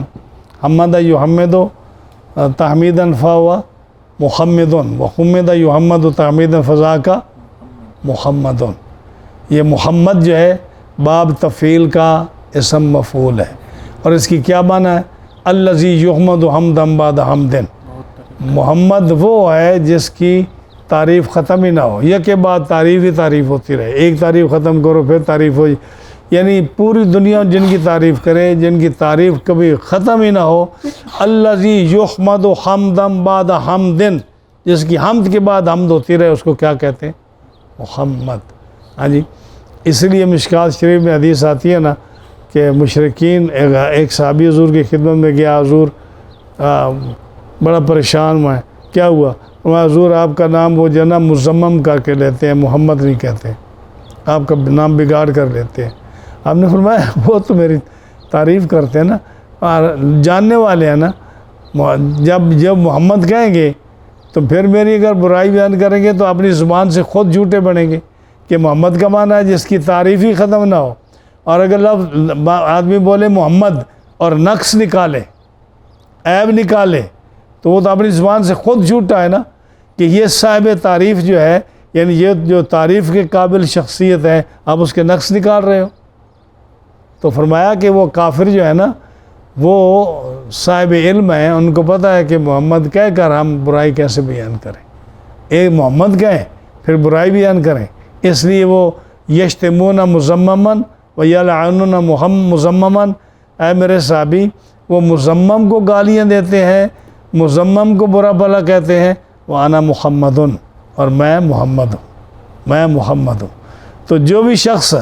Speaker 1: حمد یحمدو تحمیداً فہو محمدن وحمد یحمد تعمید فضا کا محمدن، یہ محمد جو ہے باب تفعیل کا اسم مفعول ہے، اور اس کی کیا معنی ہے؟ الذی یحمد حمدا بعد حمد، محمد وہ ہے جس کی تعریف ختم ہی نہ ہو، یہ کے بعد تعریف ہی تعریف ہوتی رہے، ایک تعریف ختم کرو پھر تعریف ہو، یعنی پوری دنیا جن کی تعریف کرے، جن کی تعریف کبھی ختم ہی نہ ہو۔ الذی یحمد حمدا بعد حمد، جس کی حمد کے بعد حمد ہوتی رہے، اس کو کیا کہتے ہیں؟ محمد۔ ہاں جی، اس لیے مشکات شریف میں حدیث آتی ہے نا کہ مشرکین، ایک صحابی حضور کی خدمت میں گیا، حضور بڑا پریشان ہوا ہے، کیا ہوا؟ حضور آپ کا نام وہ جو نا مزمم کر کے لیتے ہیں، محمد نہیں کہتے، آپ کا نام بگاڑ کر لیتے ہیں۔ آپ نے فرمایا وہ تو میری تعریف کرتے ہیں نا، اور جاننے والے ہیں نا، جب محمد کہیں گے تو پھر میری اگر برائی بیان کریں گے تو اپنی زبان سے خود جھوٹے بنیں گے کہ محمد کا معنی ہے جس کی تعریف ہی ختم نہ ہو، اور اگر لفظ آدمی بولے محمد اور نقص نکالے، عیب نکالے، تو وہ تو اپنی زبان سے خود جھوٹا ہے نا، کہ یہ صاحب تعریف جو ہے، یعنی یہ جو تعریف کے قابل شخصیت ہے، آپ اس کے نقص نکال رہے ہو۔ تو فرمایا کہ وہ کافر جو ہے نا، وہ صاحب علم ہیں، ان کو پتہ ہے کہ محمد کہہ کر ہم برائی کیسے بیان کریں، ایک محمد کہیں پھر برائی بیان کریں، اس لیے وہ یشتمون مزممن و یلعنون مزممن، اے میرے صحابی، وہ مزمم کو گالیاں دیتے ہیں، مزمم کو برا بھلا کہتے ہیں، وانا محمدن، اور میں محمد ہوں، میں محمد ہوں۔ تو جو بھی شخص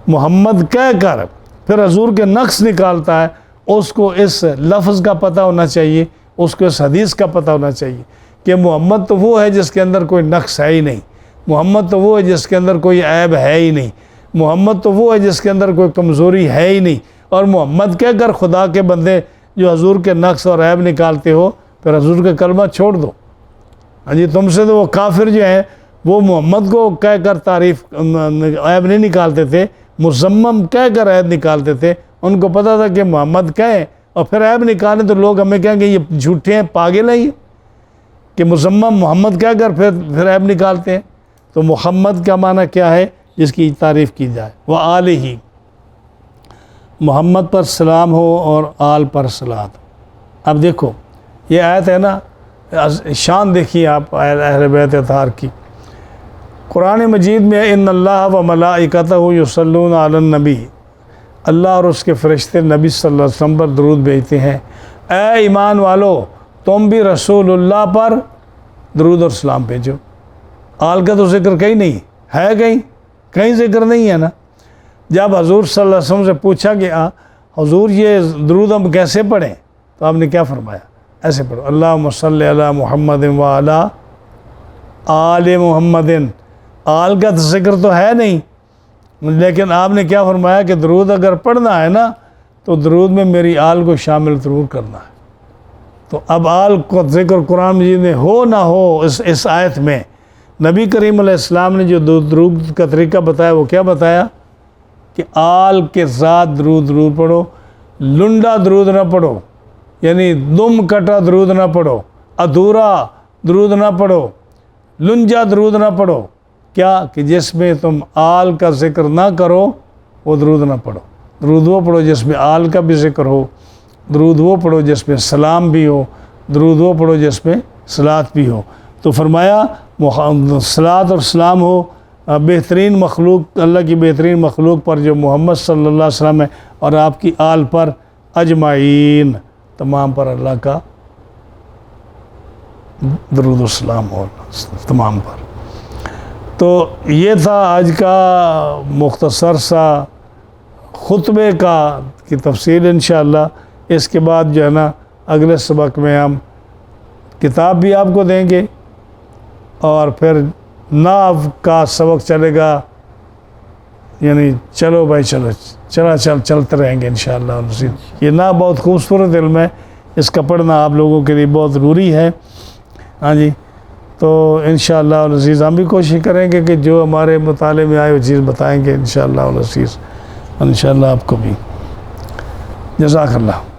Speaker 1: محمد کہہ کر پھر حضور کے نقص نکالتا ہے، اس کو اس لفظ کا پتہ ہونا چاہیے، اس کو اس حدیث کا پتہ ہونا چاہیے کہ محمد تو وہ ہے جس کے اندر کوئی نقص ہے ہی نہیں، محمد تو وہ ہے جس کے اندر کوئی عیب ہے ہی نہیں، محمد تو وہ ہے جس کے اندر کوئی کمزوری ہے ہی نہیں، اور محمد کہہ کر خدا کے بندے جو حضور کے نقص اور عیب نکالتے ہو، پھر حضور کا کلمہ چھوڑ دو۔ ہاں جی، تم سے تو وہ کافر جو ہیں وہ محمد کو کہہ کر تعریف عیب نہیں نکالتے تھے، مزمم کہہ کر عیب نکالتے تھے، ان کو پتہ تھا کہ محمد کہیں اور پھر عیب نکالیں تو لوگ ہمیں کہیں گے یہ جھوٹے ہیں، پاگل ہیں یہ، کہ مزمم محمد کہہ کر پھر عیب نکالتے ہیں۔ تو محمد کا معنی کیا ہے؟ جس کی تعریف کی جائے۔ وہ آلہ، محمد پر سلام ہو اور آل پر صلوات۔ اب دیکھو یہ آیت ہے نا، شان دیکھیے آپ اہل بیت اطہار کی۔ قرآن مجید میں ان اللہ و ملائکتہ یصلون علی النبی، اللہ اور اس کے فرشتے نبی صلی اللہ علیہ وسلم پر درود بھیجتے ہیں۔ اے ایمان والو، تم بھی رسول اللہ پر درود اور سلام بھیجو۔ آل کا تو ذکر کہیں نہیں ہے، کہیں ذکر نہیں ہے نا۔ جب حضور صلی اللہ علیہ وسلم سے پوچھا کہ حضور یہ درود ہم کیسے پڑھیں، تو آپ نے کیا فرمایا؟ ایسے پڑھو، اللہم صلی علی محمد و علی آل محمد۔ آل کا ذکر تو ہے نہیں، لیکن آپ نے کیا فرمایا کہ درود اگر پڑھنا ہے نا تو درود میں میری آل کو شامل ضرور کرنا ہے۔ تو اب آل کو ذکر قرآن مجید میں ہو نہ ہو، اس آیت میں نبی کریم علیہ السلام نے جو درود کا طریقہ بتایا وہ کیا بتایا کہ آل کے ساتھ درود پڑھو، لنڈا درود نہ پڑھو، یعنی دم کٹا درود نہ پڑھو، ادھورا درود نہ پڑھو، لنجا درود نہ پڑھو۔ کیا کہ جس میں تم آل کا ذکر نہ کرو وہ درود نہ پڑھو، درود وہ پڑھو جس میں آل کا بھی ذکر ہو، درود وہ پڑھو جس میں سلام بھی ہو، درود وہ پڑھو جس میں صلات بھی ہو۔ تو فرمایا صلات اور سلام ہو بہترین مخلوق، اللہ کی بہترین مخلوق پر جو محمد صلی اللہ علیہ وسلم ہے، اور آپ کی آل پر اجمعین، تمام پر اللہ کا درود و سلام ہو، تمام پر۔ تو یہ تھا آج کا مختصر سا خطبے کی تفصیل۔ انشاءاللہ اس کے بعد جو ہے نا اگلے سبق میں ہم کتاب بھی آپ کو دیں گے، اور پھر ناو کا سبق چلے گا، یعنی چلو بھائی چلتے رہیں گے انشاءاللہ۔ یہ ناو بہت خوبصورت علم ہے، اس کا پڑھنا آپ لوگوں کے لیے بہت ضروری ہے۔ ہاں جی، تو انشاءاللہ العزیز ہم بھی کوشش کریں گے کہ جو ہمارے مطالعے میں آئے وہ چیز بتائیں گے انشاءاللہ العزیز، انشاءاللہ آپ کو بھی۔ جزاک اللہ۔